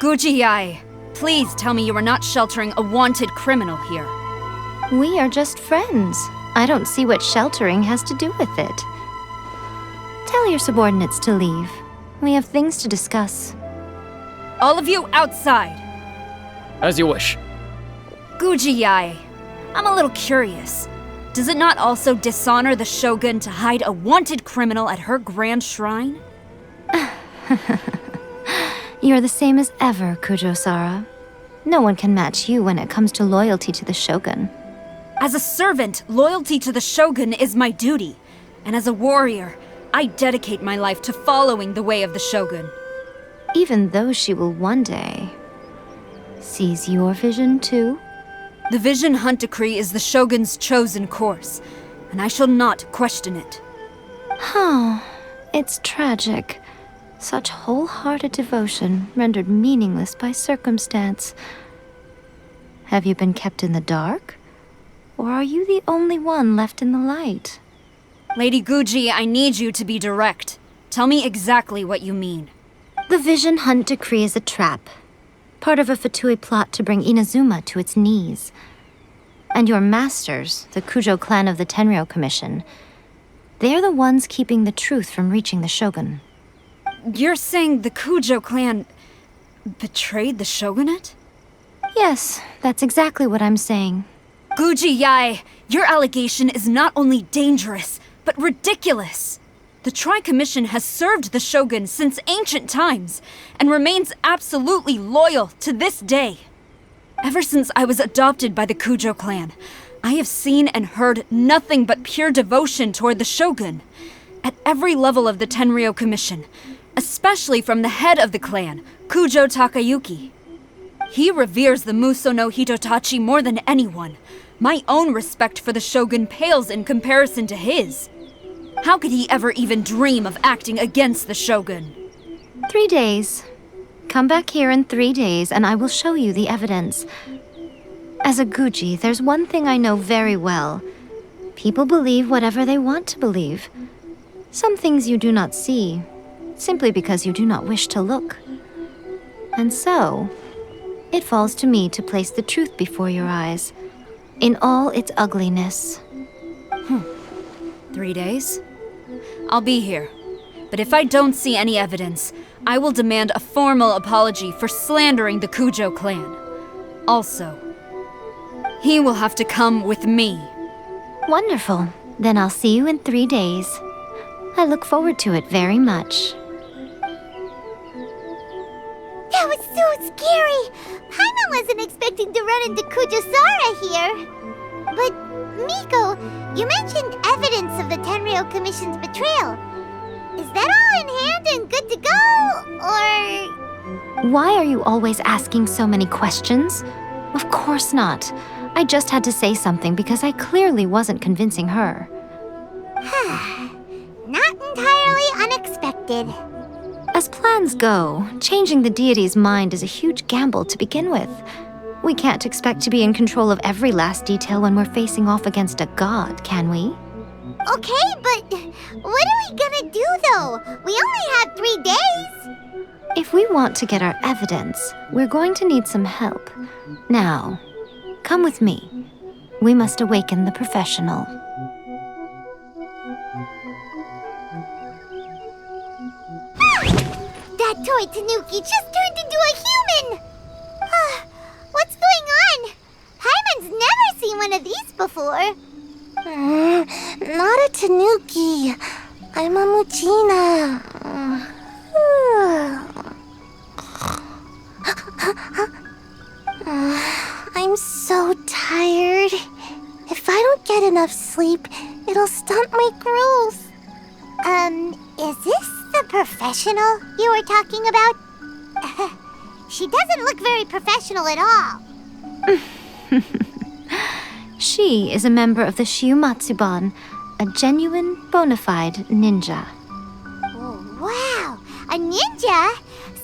Guji-ai, please tell me you are not sheltering a wanted criminal here. We are just friends. I don't see what sheltering has to do with it. Tell your subordinates to leave. We have things to discuss. All of you outside. As you wish. Guji-ai, I'm a little curious. Does it not also dishonor the Shogun to hide a wanted criminal at her grand shrine? You're the same as ever, Kujo-sara. No one can match you when it comes to loyalty to the Shogun. As a servant, loyalty to the Shogun is my duty. And as a warrior, I dedicate my life to following the way of the Shogun. Even though she will one day seize your vision too? The Vision Hunt Decree is the Shogun's chosen course, and I shall not question it. It's tragic. Such wholehearted devotion rendered meaningless by circumstance. Have you been kept in the dark? Or are you the only one left in the light? Lady Guji, I need you to be direct. Tell me exactly what you mean. The Vision Hunt Decree is a trap. Part of a Fatui plot to bring Inazuma to its knees. And your masters, the Kujo clan of the Tenryou Commission, they're the ones keeping the truth from reaching the Shogun. You're saying the Kujo clan betrayed the Shogunate? Yes, that's exactly what I'm saying. Guji Yae, your allegation is not only dangerous, but ridiculous. The Tri-Commission has served the Shogun since ancient times, and remains absolutely loyal to this day. Ever since I was adopted by the Kujo clan, I have seen and heard nothing but pure devotion toward the Shogun. At every level of the Tenryou Commission, especially from the head of the clan, Kujo Takayuki. He reveres the Muso no Hitotachi more than anyone. My own respect for the Shogun pales in comparison to his. How could he ever even dream of acting against the Shogun? 3 days. Come back here in 3 days and I will show you the evidence. As a Guji, there's one thing I know very well. People believe whatever they want to believe. Some things you do not see, simply because you do not wish to look. And so, it falls to me to place the truth before your eyes, in all its ugliness. 3 days? I'll be here. But if I don't see any evidence, I will demand a formal apology for slandering the Kujo clan. Also, he will have to come with me. Wonderful. Then I'll see you in 3 days. I look forward to it very much. That was so scary! Paimon wasn't expecting to run into Kujosara here. But, Miko, you mentioned evidence of the Tenryou Commission's betrayal. Is that all in hand and good to go, or...? Why are you always asking so many questions? Of course not. I just had to say something because I clearly wasn't convincing her. Not entirely unexpected. As plans go, changing the deity's mind is a huge gamble to begin with. We can't expect to be in control of every last detail when we're facing off against a god, can we? Okay, but what are we gonna do, though? We only have 3 days. If we want to get our evidence, we're going to need some help. Now, come with me. We must awaken the professional. That toy Tanuki just turned into a human! What's going on? Paimon's never seen one of these before. Not a Tanuki. I'm a Muchina. I'm so tired. If I don't get enough sleep, it'll stunt my growth. Is this the professional you were talking about? She doesn't look very professional at all. She is a member of the Shiumatsuban, a genuine, bona fide ninja. Oh, wow! A ninja?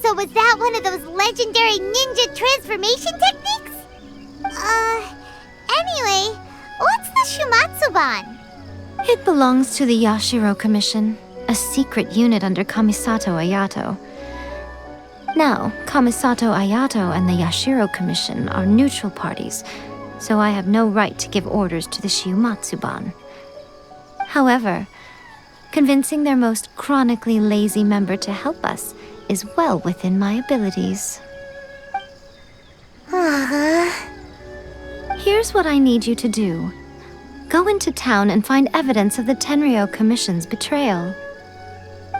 So was that one of those legendary ninja transformation techniques? Anyway, what's the Shumatsuban? It belongs to the Yashiro Commission, a secret unit under Kamisato Ayato. Now, Kamisato Ayato and the Yashiro Commission are neutral parties, so I have no right to give orders to the Shiumatsuban. However, convincing their most chronically lazy member to help us is well within my abilities. Here's what I need you to do. Go into town and find evidence of the Tenryou Commission's betrayal.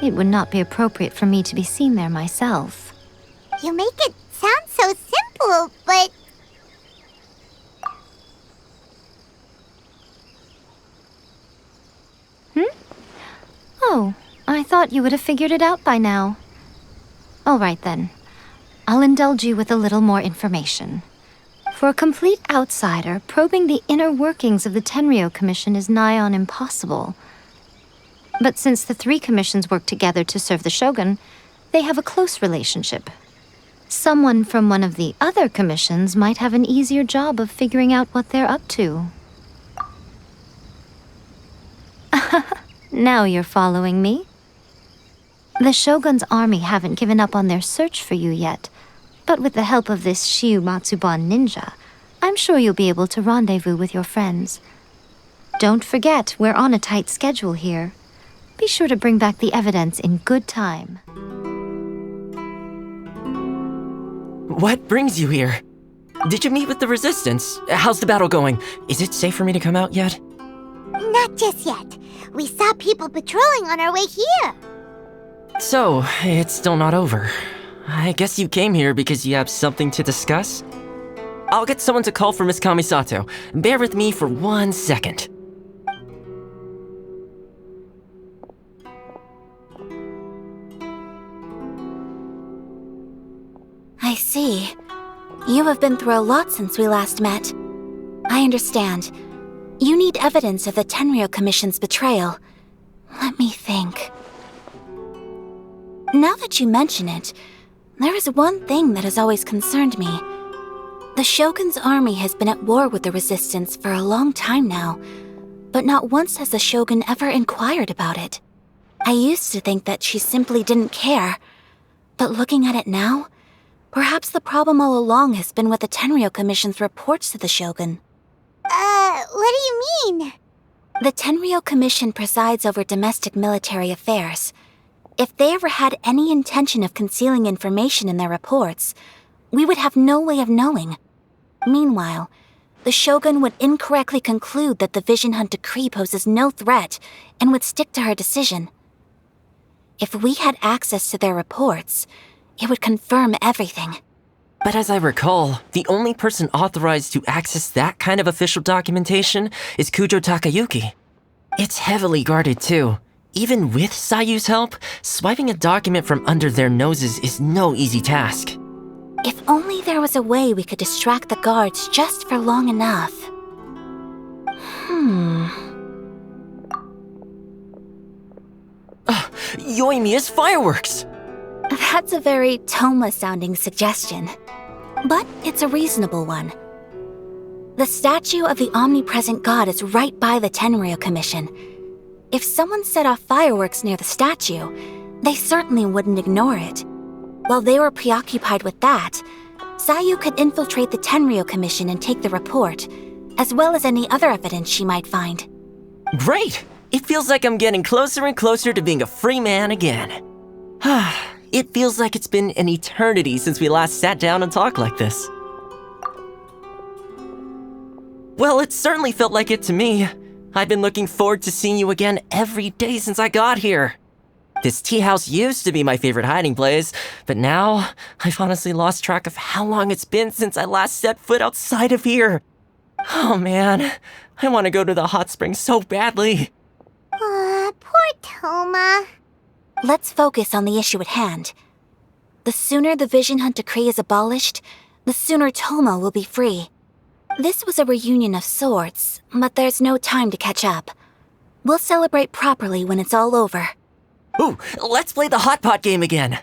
It would not be appropriate for me to be seen there myself. You make it sound so simple, but... Oh, I thought you would have figured it out by now. All right then. I'll indulge you with a little more information. For a complete outsider, probing the inner workings of the Tenryou Commission is nigh on impossible. But since the 3 commissions work together to serve the Shogun, they have a close relationship. Someone from one of the other commissions might have an easier job of figuring out what they're up to. Now you're following me. The Shogun's army haven't given up on their search for you yet, but with the help of this Shiumatsuban ninja, I'm sure you'll be able to rendezvous with your friends. Don't forget, we're on a tight schedule here. Be sure to bring back the evidence in good time. What brings you here? Did you meet with the Resistance? How's the battle going? Is it safe for me to come out yet? Not just yet. We saw people patrolling on our way here. So, it's still not over. I guess you came here because you have something to discuss? I'll get someone to call for Miss Kamisato. Bear with me for 1 second. I see. You have been through a lot since we last met. I understand. You need evidence of the Tenryou Commission's betrayal. Let me think. Now that you mention it, there is one thing that has always concerned me. The Shogun's army has been at war with the Resistance for a long time now, but not once has the Shogun ever inquired about it. I used to think that she simply didn't care, but looking at it now, perhaps the problem all along has been with the Tenryou Commission's reports to the Shogun. What do you mean? The Tenryou Commission presides over domestic military affairs. If they ever had any intention of concealing information in their reports, we would have no way of knowing. Meanwhile, the Shogun would incorrectly conclude that the Vision Hunt decree poses no threat and would stick to her decision. If we had access to their reports, it would confirm everything. But as I recall, the only person authorized to access that kind of official documentation is Kujo Takayuki. It's heavily guarded too. Even with Sayu's help, swiping a document from under their noses is no easy task. If only there was a way we could distract the guards just for long enough. Yoimiya's fireworks! That's a very Toma-sounding suggestion. But it's a reasonable one. The statue of the Omnipresent God is right by the Tenryou Commission. If someone set off fireworks near the statue, they certainly wouldn't ignore it. While they were preoccupied with that, Sayu could infiltrate the Tenryou Commission and take the report, as well as any other evidence she might find. Great! It feels like I'm getting closer and closer to being a free man again. It feels like it's been an eternity since we last sat down and talked like this. Well, it certainly felt like it to me. I've been looking forward to seeing you again every day since I got here. This tea house used to be my favorite hiding place, but now I've honestly lost track of how long it's been since I last set foot outside of here. Oh man, I want to go to the hot springs so badly. Poor Toma. Let's focus on the issue at hand. The sooner the Vision Hunt decree is abolished, the sooner Toma will be free. This was a reunion of sorts, but there's no time to catch up. We'll celebrate properly when it's all over. Ooh, let's play the hot pot game again.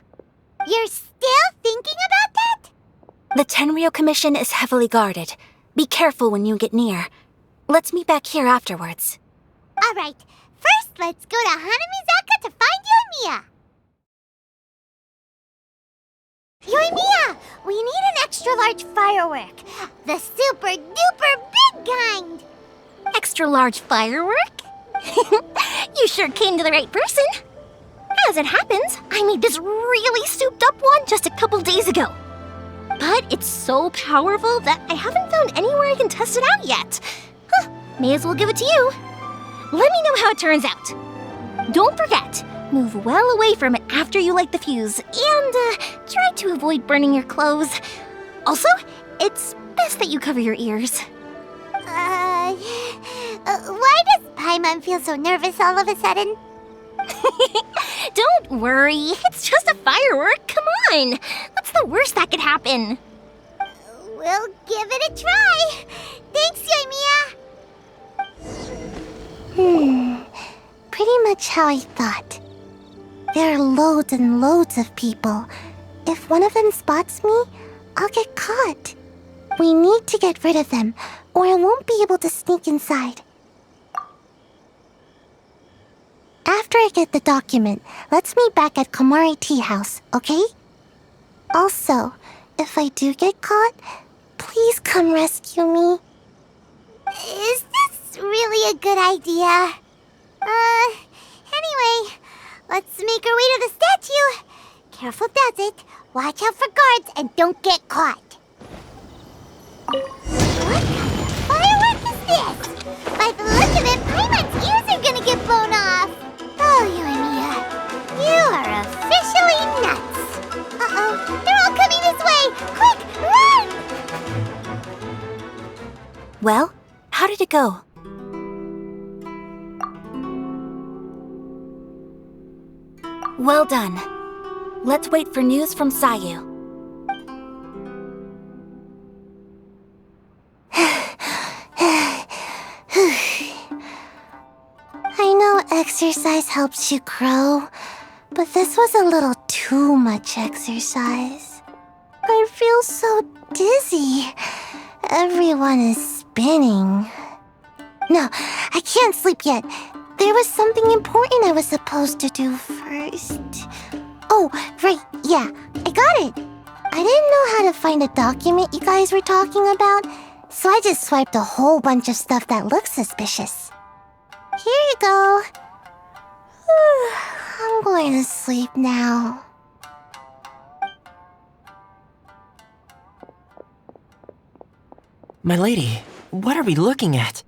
You're still thinking about that? The Tenryou Commission is heavily guarded. Be careful when you get near. Let's meet back here afterwards. Alright, first let's go to Hanamizaka to find Yoimiya. Yoimiya, we need an extra large firework. The super duper big kind. Extra large firework? You sure came to the right person. As it happens, I made this really souped up one just a couple days ago. But it's so powerful that I haven't found anywhere I can test it out yet. May as well give it to you. Let me know how it turns out. Don't forget, move well away from it after you light the fuse, and try to avoid burning your clothes. Also, it's best that you cover your ears. Why does Paimon feel so nervous all of a sudden? Don't worry, it's just a firework, come on! What's the worst that could happen? We'll give it a try. Thanks, Yoimiya. Pretty much how I thought. There are loads and loads of people. If one of them spots me, I'll get caught. We need to get rid of them, or I won't be able to sneak inside. After I get the document, let's meet back at Komari Tea House, okay? Also, if I do get caught, please come rescue me. Is this really a good idea? Anyway, let's make our way to the statue. Careful does it. Watch out for guards and don't get caught. What kind of firework is this? By the look of it, Paimon's ears are gonna get blown off! Oh, Yoimiya, you are officially nuts! Uh-oh, they're all coming this way! Quick, run! Well, how did it go? Well done. Let's wait for news from Sayu. I know exercise helps you grow, but this was a little too much exercise. I feel so dizzy. Everyone is spinning. No, I can't sleep yet. There was something important I was supposed to do first. Oh, right, yeah, I got it. I didn't know how to find a document you guys were talking about, so I just swiped a whole bunch of stuff that looks suspicious. Here you go. I'm going to sleep now. My lady, what are we looking at?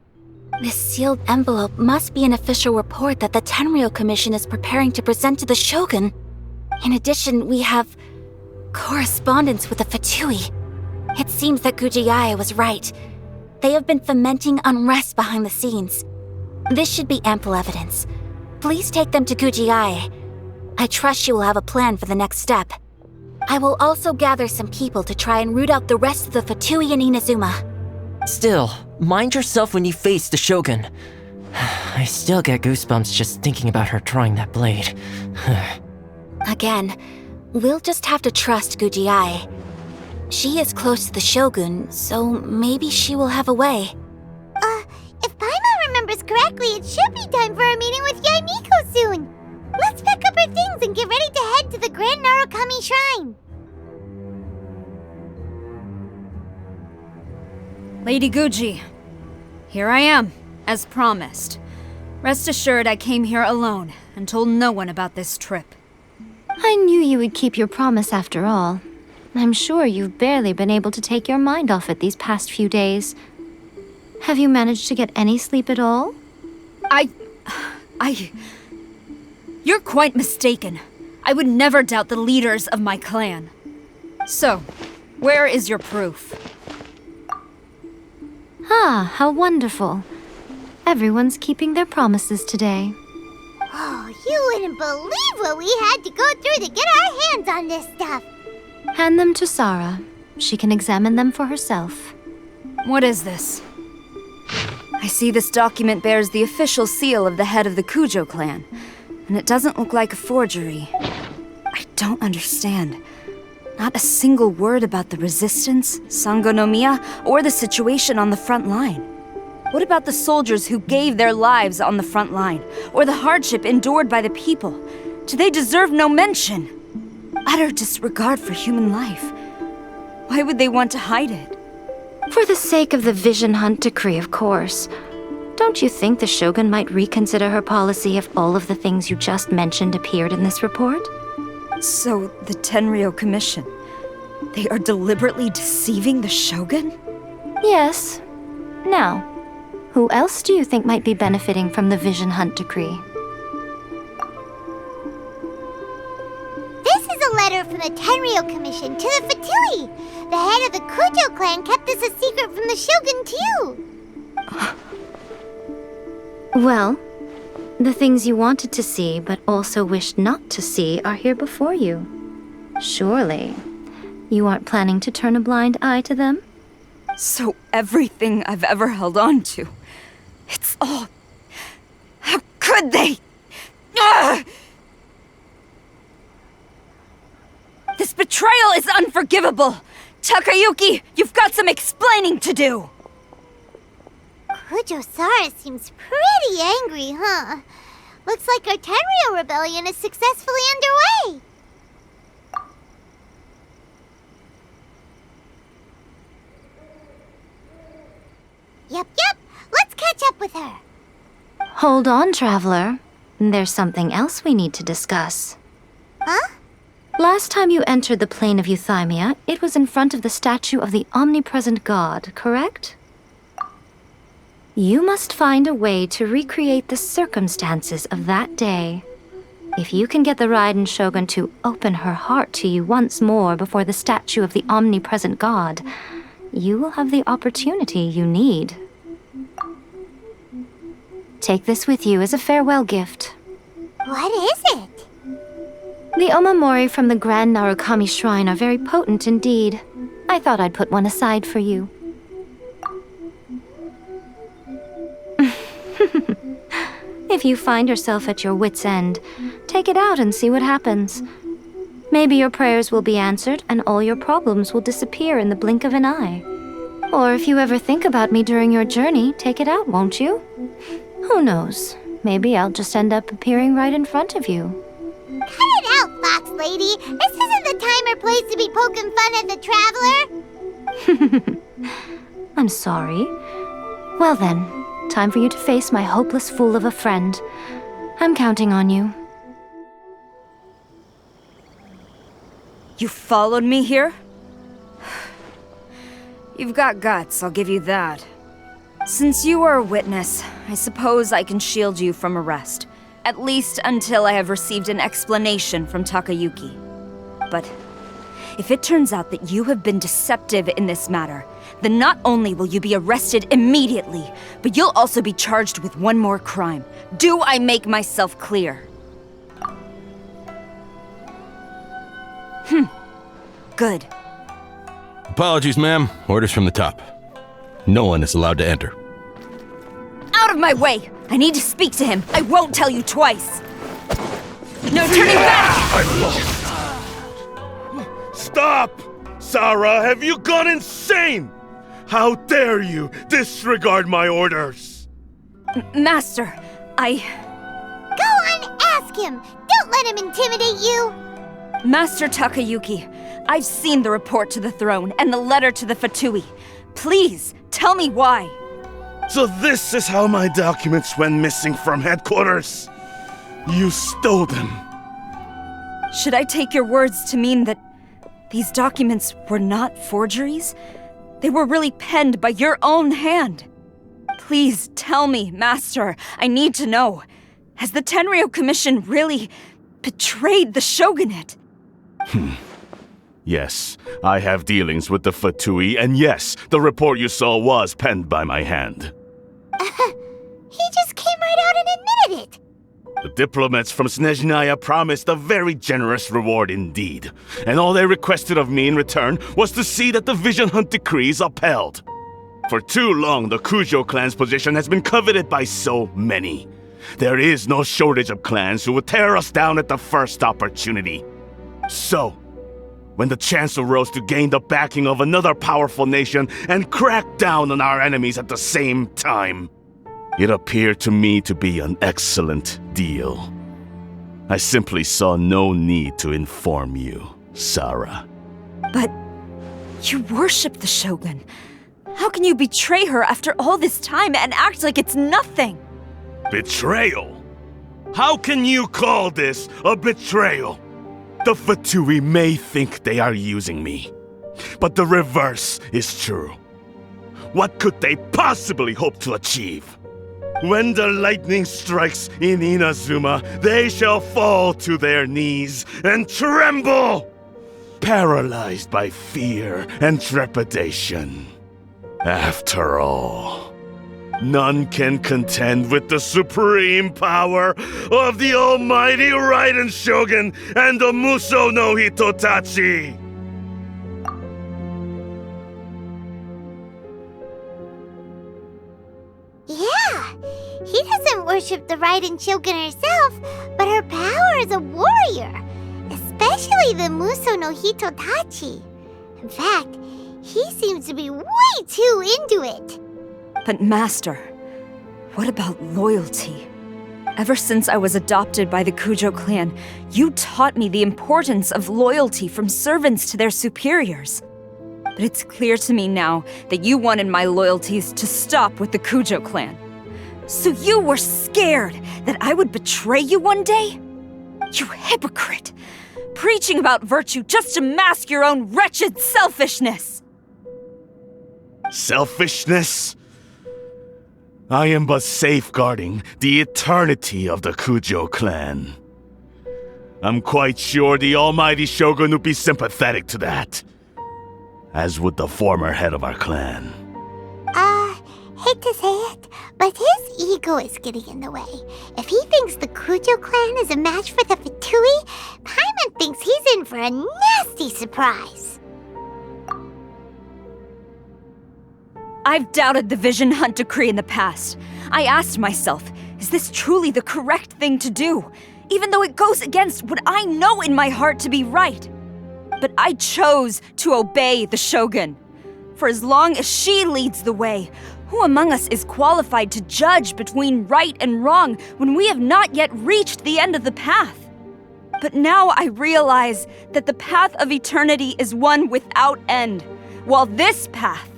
This sealed envelope must be an official report that the Tenryou Commission is preparing to present to the Shogun. In addition, we have correspondence with the Fatui. It seems that Gujiae was right. They have been fomenting unrest behind the scenes. This should be ample evidence. Please take them to Gujiae. I trust you will have a plan for the next step. I will also gather some people to try and root out the rest of the Fatui in Inazuma. Still, mind yourself when you face the Shogun. I still get goosebumps just thinking about her drawing that blade. Again, we'll just have to trust Gujiae. She is close to the Shogun, so maybe she will have a way. If Paimon remembers correctly, it should be time for a meeting with Yaimiko soon. Let's pack up our things and get ready to head to the Grand Narukami Shrine. Lady Guji, here I am, as promised. Rest assured I came here alone and told no one about this trip. I knew you would keep your promise after all. I'm sure you've barely been able to take your mind off it these past few days. Have you managed to get any sleep at all? You're quite mistaken. I would never doubt the leaders of my clan. So, where is your proof? Ah, how wonderful. Everyone's keeping their promises today. Oh, you wouldn't believe what we had to go through to get our hands on this stuff. Hand them to Sarah. She can examine them for herself. What is this? I see this document bears the official seal of the head of the Kujo clan, and it doesn't look like a forgery. I don't understand. Not a single word about the resistance, Sangonomiya, or the situation on the front line. What about the soldiers who gave their lives on the front line, or the hardship endured by the people? Do they deserve no mention? Utter disregard for human life. Why would they want to hide it? For the sake of the Vision Hunt decree, of course. Don't you think the Shogun might reconsider her policy if all of the things you just mentioned appeared in this report? So, the Tenryou Commission, they are deliberately deceiving the Shogun? Yes. Now, who else do you think might be benefiting from the Vision Hunt decree? This is a letter from the Tenryou Commission to the Fatui. The head of the Kujo clan kept this a secret from the Shogun, too. Well, the things you wanted to see but also wished not to see are here before you. Surely, you aren't planning to turn a blind eye to them? So everything I've ever held on to, it's all... How could they? Ugh! This betrayal is unforgivable! Takayuki, you've got some explaining to do! Kujo-Sara seems pretty angry, huh? Looks like our Tenryou rebellion is successfully underway. Yep. Let's catch up with her. Hold on, Traveler. There's something else we need to discuss. Huh? Last time you entered the plane of Euthymia, it was in front of the statue of the Omnipresent God, correct? You must find a way to recreate the circumstances of that day. If you can get the Raiden Shogun to open her heart to you once more before the statue of the Omnipresent God, you will have the opportunity you need. Take this with you as a farewell gift. What is it? The Omamori from the Grand Narukami Shrine are very potent indeed. I thought I'd put one aside for you. If you find yourself at your wit's end, take it out and see what happens. Maybe your prayers will be answered and all your problems will disappear in the blink of an eye. Or if you ever think about me during your journey, take it out, won't you? Who knows? Maybe I'll just end up appearing right in front of you. Cut it out, Fox Lady! This isn't the time or place to be poking fun at the Traveler! I'm sorry. Well then, time for you to face my hopeless fool of a friend. I'm counting on you. You followed me here? You've got guts, I'll give you that. Since you are a witness, I suppose I can shield you from arrest. At least until I have received an explanation from Takayuki. But if it turns out that you have been deceptive in this matter, then not only will you be arrested immediately, but you'll also be charged with one more crime. Do I make myself clear? Good. Apologies, ma'am. Orders from the top. No one is allowed to enter. Out of my way! I need to speak to him. I won't tell you twice. No turning back! Stop! Sarah, have you gone insane? How dare you disregard my orders? Master, I... Go on, ask him! Don't let him intimidate you! Master Takayuki, I've seen the report to the throne and the letter to the Fatui. Please, tell me why. So this is how my documents went missing from headquarters. You stole them. Should I take your words to mean that these documents were not forgeries? They were really penned by your own hand. Please tell me, Master. I need to know. Has the Tenryou Commission really betrayed the Shogunate? Yes, I have dealings with the Fatui, and yes, the report you saw was penned by my hand. He just came right out and admitted it! The diplomats from Snezhnaya promised a very generous reward indeed, and all they requested of me in return was to see that the Vision Hunt decrees upheld. For too long, the Kujo clan's position has been coveted by so many. There is no shortage of clans who would tear us down at the first opportunity. So, when the chance arose to gain the backing of another powerful nation and crack down on our enemies at the same time, it appeared to me to be an excellent deal. I simply saw no need to inform you, Sarah. But you worship the Shogun. How can you betray her after all this time and act like it's nothing? Betrayal? How can you call this a betrayal? The Fatui may think they are using me, but the reverse is true. What could they possibly hope to achieve? When the lightning strikes in Inazuma, they shall fall to their knees and tremble, paralyzed by fear and trepidation. After all, none can contend with the supreme power of the almighty Raiden Shogun and the Muso no Hitotachi! Yeah, he doesn't worship the Raiden Shogun herself, but her power as a warrior, especially the Muso no Hitotachi. In fact, he seems to be way too into it. But Master, what about loyalty? Ever since I was adopted by the Kujo clan, you taught me the importance of loyalty from servants to their superiors. But it's clear to me now that you wanted my loyalties to stop with the Kujo clan. So you were scared that I would betray you one day? You hypocrite! preaching about virtue just to mask your own wretched selfishness. Selfishness? I am but safeguarding the eternity of the Kujo clan. I'm quite sure the almighty Shogun would be sympathetic to that. As would the former head of our clan. Hate to say it, but his ego is getting in the way. If he thinks the Kujo clan is a match for the Fatui, Paimon thinks he's in for a nasty surprise. I've doubted the Vision Hunt decree in the past. I asked myself, is this truly the correct thing to do? Even though it goes against what I know in my heart to be right. But I chose to obey the Shogun. For as long as she leads the way, who among us is qualified to judge between right and wrong when we have not yet reached the end of the path? But now I realize that the path of eternity is one without end, while this path,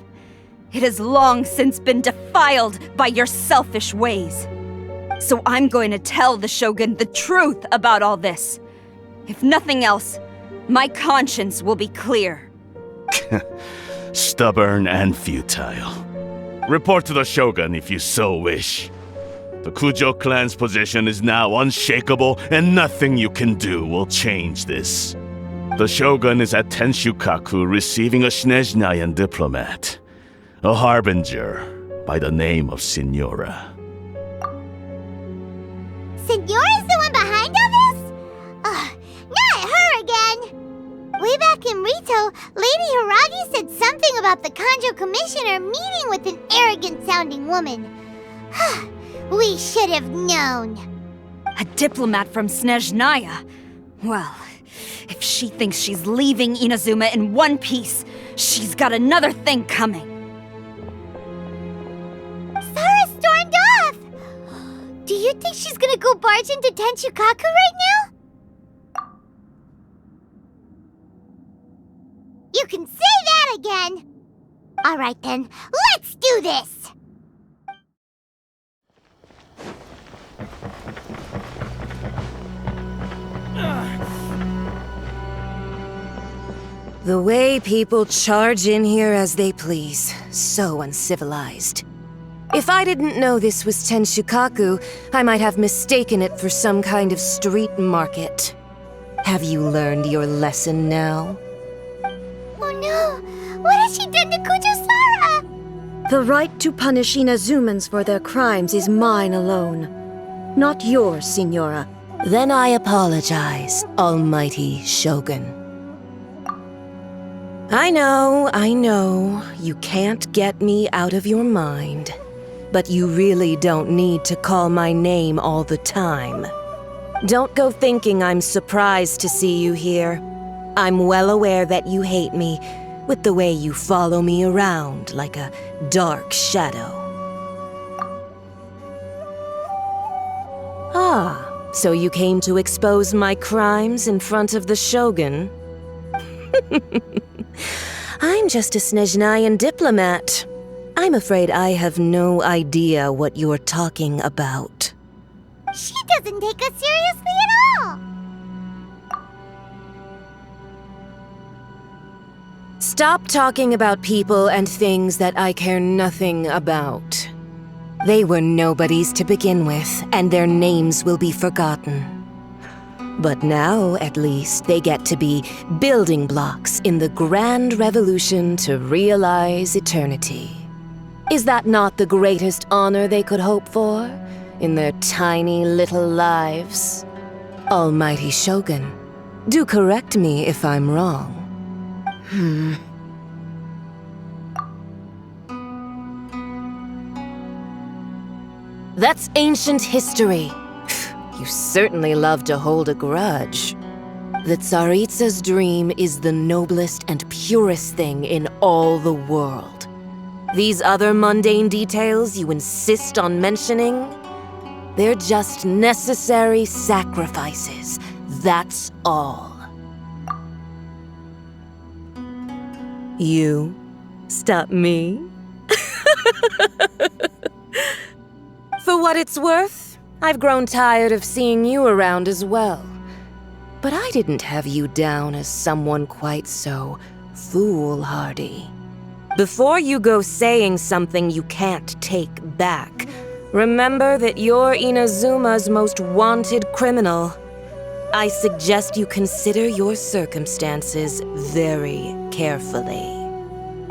it has long since been defiled by your selfish ways. So I'm going to tell the Shogun the truth about all this. If nothing else, my conscience will be clear. Stubborn and futile. Report to the Shogun if you so wish. The Kujo clan's position is now unshakable, and nothing you can do will change this. The Shogun is at Tenshukaku receiving a Snezhnayan diplomat, a harbinger by the name of Signora. Signora's the one behind all this? Not her again! Way back in Rito, Lady Hiragi said something about the Kanjo Commissioner meeting with an arrogant-sounding woman. We should have known. A diplomat from Snezhnaya? Well, if she thinks she's leaving Inazuma in one piece, she's got another thing coming. Sara stormed off! Do you think she's gonna go barge into Tenshukaku right now? You can say that again! Alright then, let's do this! The way people charge in here as they please, so uncivilized. If I didn't know this was Tenshukaku, I might have mistaken it for some kind of street market. Have you learned your lesson now? Oh no! What has she done to Kujo-Sara? The right to punish Inazumans for their crimes is mine alone. Not yours, Signora. Then I apologize, Almighty Shogun. I know, you can't get me out of your mind. But you really don't need to call my name all the time. Don't go thinking I'm surprised to see you here. I'm well aware that you hate me, with the way you follow me around like a dark shadow. Ah, so you came to expose my crimes in front of the Shogun? I'm just a Snezhnayan diplomat. I'm afraid I have no idea what you're talking about. She doesn't take us seriously at all! Stop talking about people and things that I care nothing about. They were nobodies to begin with, and their names will be forgotten. But now, at least, they get to be building blocks in the grand revolution to realize eternity. Is that not the greatest honor they could hope for in their tiny little lives? Almighty Shogun, do correct me if I'm wrong. That's ancient history. You certainly love to hold a grudge. The Tsaritsa's dream is the noblest and purest thing in all the world. These other mundane details you insist on mentioning, they're just necessary sacrifices. That's all. You stop me? For what it's worth, I've grown tired of seeing you around as well. But I didn't have you down as someone quite so foolhardy. Before you go saying something you can't take back, remember that you're Inazuma's most wanted criminal. I suggest you consider your circumstances very carefully.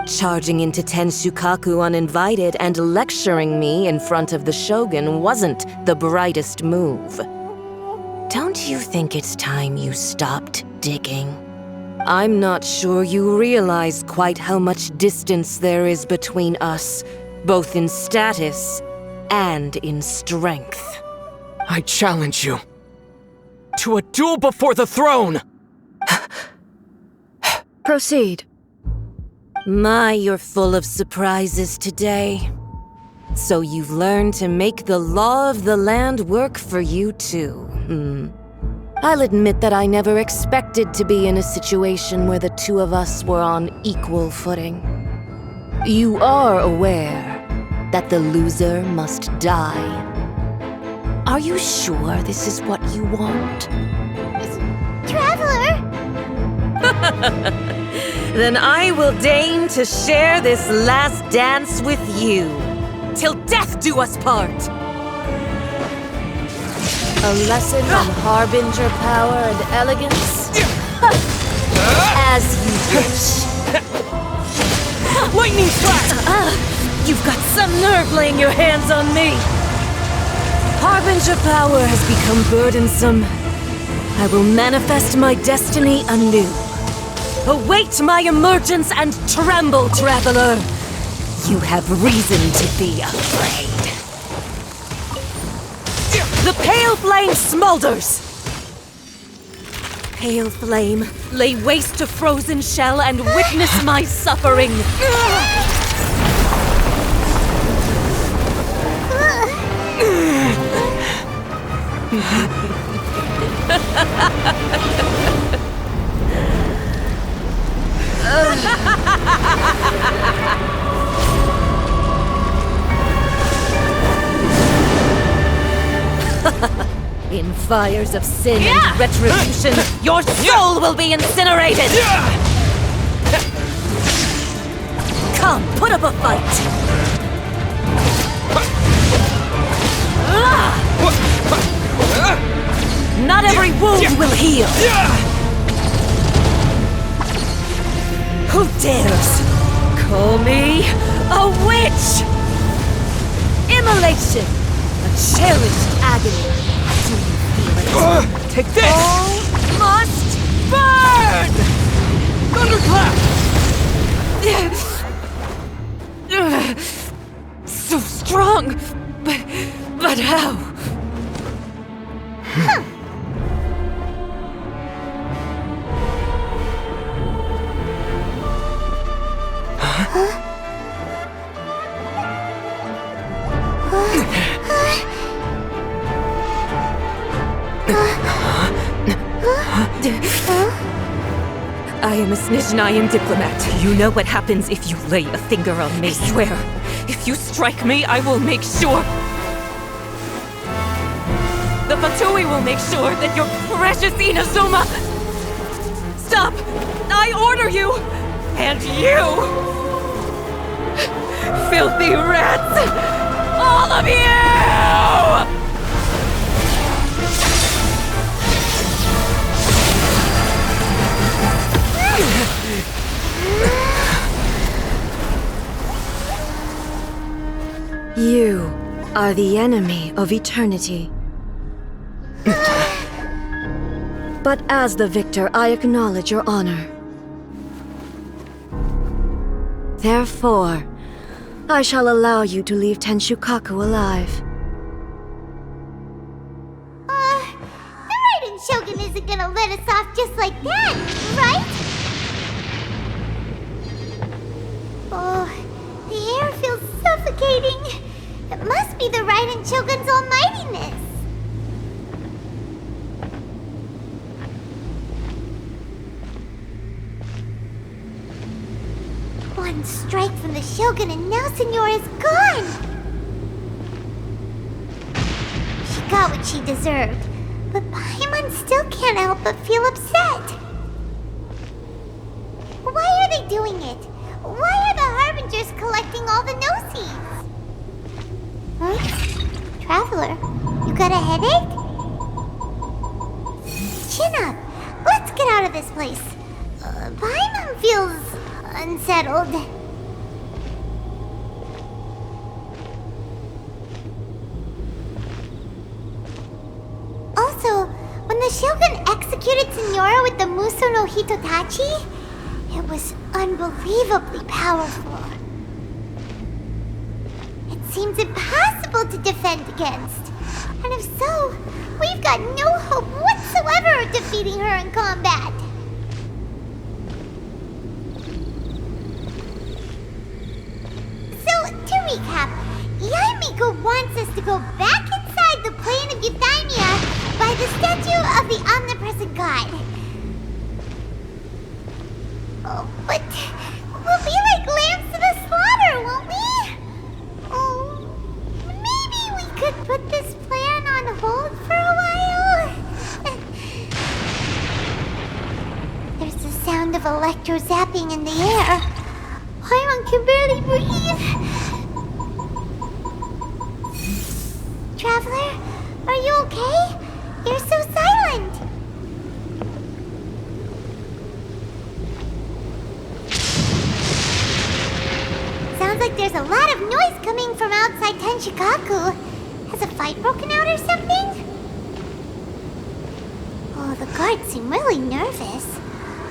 Charging into Tenshukaku uninvited and lecturing me in front of the Shogun wasn't the brightest move. Don't you think it's time you stopped digging? I'm not sure you realize quite how much distance there is between us, both in status and in strength. I challenge you to a duel before the throne! Proceed. My, you're full of surprises today. So you've learned to make the law of the land work for you too, I'll admit that I never expected to be in a situation where the two of us were on equal footing. You are aware that the loser must die. Are you sure this is what you want? Traveler! Then I will deign to share this last dance with you, till death do us part! A lesson in harbinger power and elegance? As you wish. Lightning strike! You've got some nerve laying your hands on me! Harbinger power has become burdensome. I will manifest my destiny anew. Await my emergence and tremble, traveler! You have reason to be afraid. The pale flame smolders! Pale flame, lay waste to frozen shell and witness my suffering! In fires of sin and retribution, your soul will be incinerated! Come, put up a fight! Not every wound will heal! Who dares call me a witch? Immolation! A cherished agony. Do you feel it? Take this! All must burn! Thunderclap! So strong, but how? I am a Snizhnayan diplomat. You know what happens if you lay a finger on me. I swear, if you strike me, I will make sure... The Fatui will make sure that your precious Inazuma... Stop! I order you! And you! Filthy rats! All of you! You are the enemy of eternity. But as the victor, I acknowledge your honor. Therefore, I shall allow you to leave Tenshukaku alive. The Raiden Shogun isn't gonna let us off just like that, right? Oh, the air feels suffocating. It must be the Raiden Shogun's almightiness. One strike from the Shogun and now Senor is gone! She got what she deserved. But Paimon still can't help but feel upset. Why are they doing it? Why are the Harbingers collecting all the no-seeds? Huh? Traveler, you got a headache? Chin up. Let's get out of this place. Paimon feels unsettled. Also, when the Shogun executed Senora with the Muso no Hitotachi, it was unbelievably powerful. It seems impossible to defend against. And if so, we've got no hope whatsoever of defeating her in combat. So, to recap, Yaimiko wants us to go back inside the plane of Euthymia by the statue of the Omnipresent God. Oh, but we'll be like lambs to the slaughter, won't we? Oh, maybe we could put this plan on hold for a while? There's the sound of electro zapping in the air. Paimon can barely breathe. Traveler, are you okay? You're so silent. Sounds like there's a lot of noise coming from outside Tenshikaku. Has a fight broken out or something? Oh, the guards seem really nervous.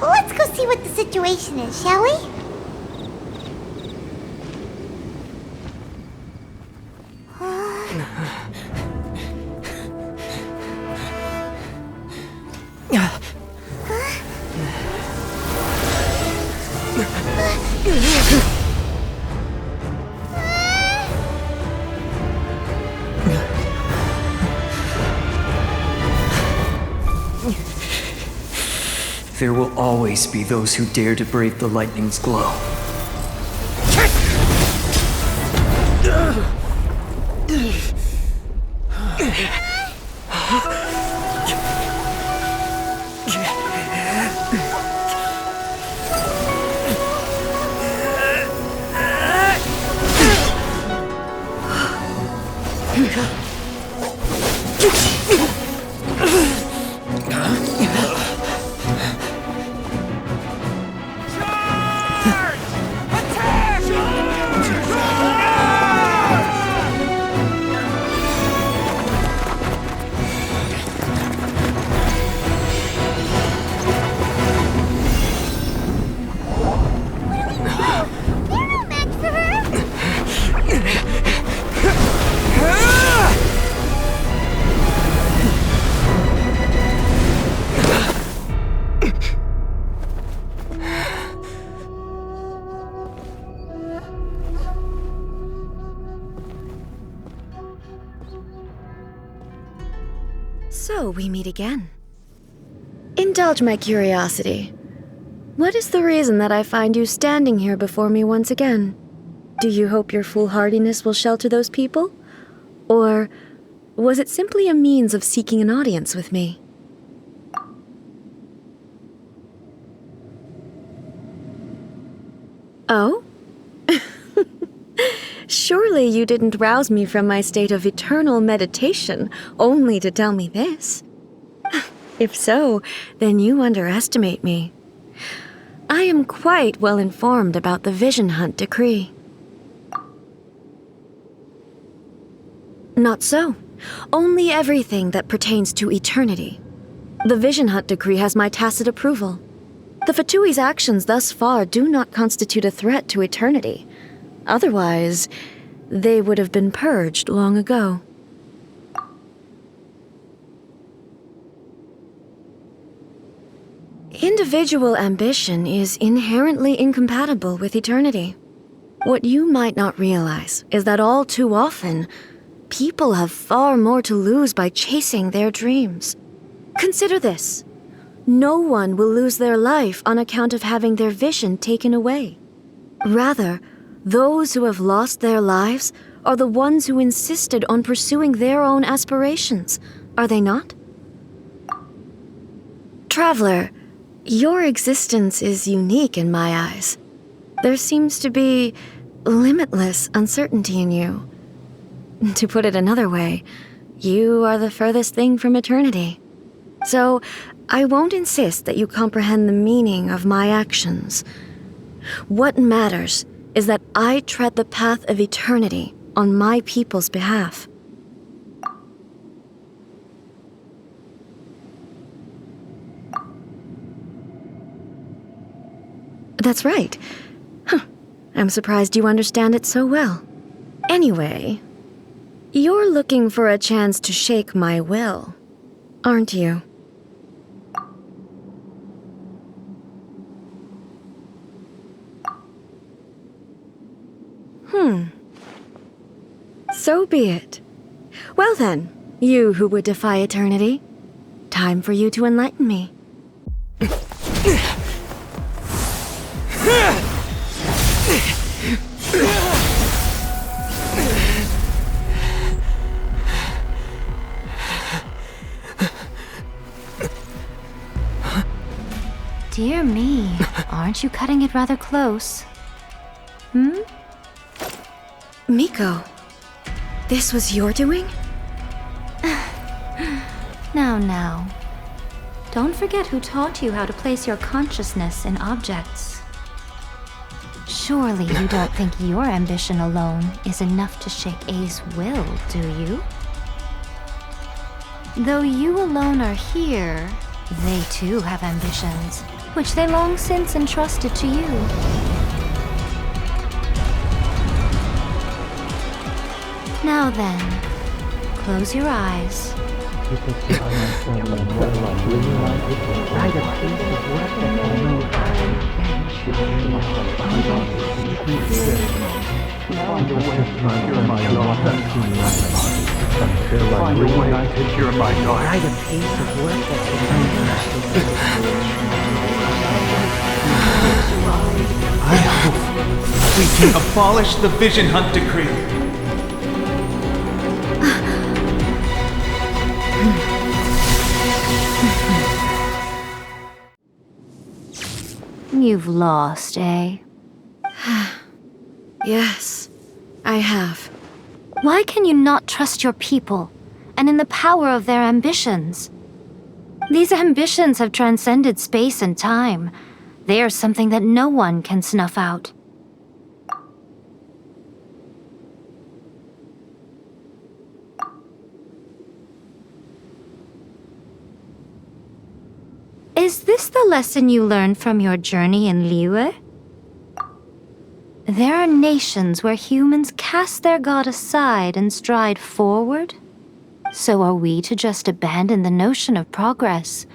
Well, let's go see what the situation is, shall we? There will always be those who dare to brave the lightning's glow. So we meet again. Indulge my curiosity. What is the reason that I find you standing here before me once again? Do you hope your foolhardiness will shelter those people? Or was it simply a means of seeking an audience with me? Oh? Surely you didn't rouse me from my state of eternal meditation only to tell me this. If so, then you underestimate me. I am quite well informed about the Vision Hunt decree. Not so. Only everything that pertains to eternity. The Vision Hunt decree has my tacit approval. The Fatui's actions thus far do not constitute a threat to eternity. Otherwise, they would have been purged long ago. Individual ambition is inherently incompatible with eternity. What you might not realize is that all too often, people have far more to lose by chasing their dreams. Consider this. No one will lose their life on account of having their vision taken away. Rather, those who have lost their lives are the ones who insisted on pursuing their own aspirations, are they not? Traveler, your existence is unique in my eyes. There seems to be limitless uncertainty in you. To put it another way, you are the furthest thing from eternity. So, I won't insist that you comprehend the meaning of my actions. What matters is that I tread the path of eternity on my people's behalf. That's right. I'm surprised you understand it so well. Anyway, you're looking for a chance to shake my will, aren't you? So be it. Well then, you who would defy eternity, time for you to enlighten me. Dear me, aren't you cutting it rather close? Miko, this was your doing? Now. Don't forget who taught you how to place your consciousness in objects. Surely you don't think your ambition alone is enough to shake A's will, do you? Though you alone are here, they too have ambitions, which they long since entrusted to you. Now then, close your eyes. I hope we can abolish the Vision Hunt decree. You've lost, eh? Yes, I have. Why can you not trust your people, and in the power of their ambitions? These ambitions have transcended space and time. They are something that no one can snuff out. Is this the lesson you learned from your journey in Liyue? There are nations where humans cast their god aside and stride forward. So are we to just abandon the notion of progress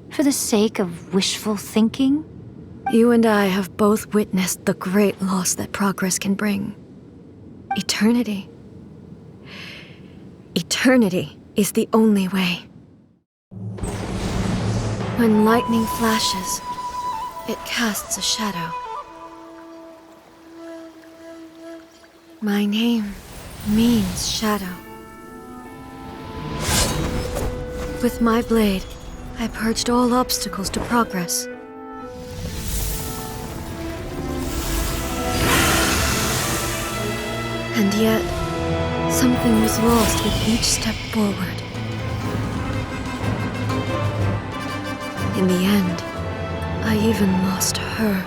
for the sake of wishful thinking? You and I have both witnessed the great loss that progress can bring. Eternity. Eternity is the only way. When lightning flashes, it casts a shadow. My name means shadow. With my blade, I purged all obstacles to progress. And yet, something was lost with each step forward. In the end, I even lost her.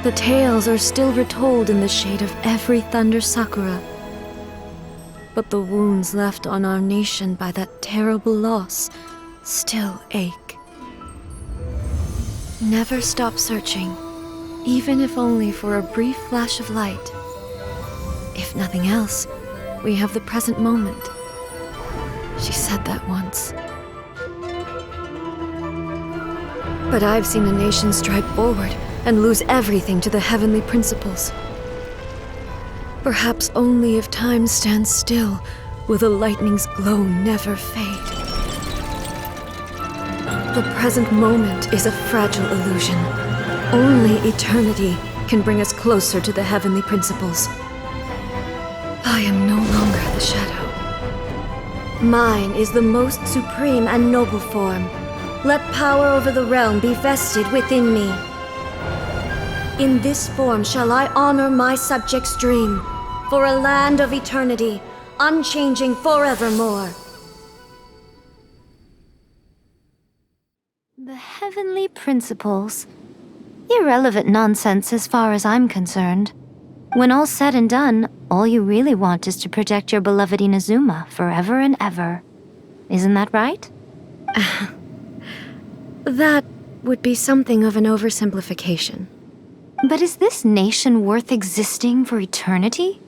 The tales are still retold in the shade of every thunder sakura. But the wounds left on our nation by that terrible loss still ache. Never stop searching, even if only for a brief flash of light. If nothing else, we have the present moment. She said that once. But I've seen a nation stride forward and lose everything to the heavenly principles. Perhaps only if time stands still will the lightning's glow never fade. The present moment is a fragile illusion. Only eternity can bring us closer to the heavenly principles. I am no longer the shadow. Mine is the most supreme and noble form. Let power over the realm be vested within me. In this form shall I honor my subjects' dream, for a land of eternity, unchanging forevermore. The heavenly principles. Irrelevant nonsense as far as I'm concerned. When all's said and done, all you really want is to protect your beloved Inazuma forever and ever. Isn't that right? That would be something of an oversimplification. But is this nation worth existing for eternity?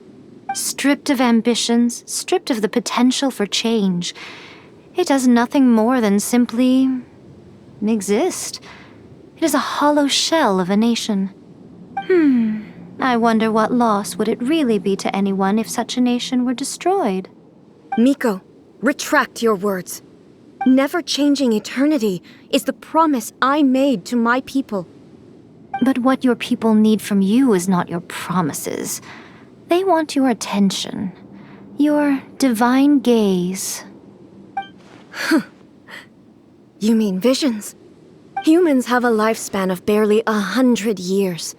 Stripped of ambitions, stripped of the potential for change, it does nothing more than simply exist. It is a hollow shell of a nation. I wonder what loss would it really be to anyone if such a nation were destroyed? Miko, retract your words. Never-changing eternity is the promise I made to my people. But what your people need from you is not your promises. They want your attention, your divine gaze. You mean visions? Humans have a lifespan of barely 100 years.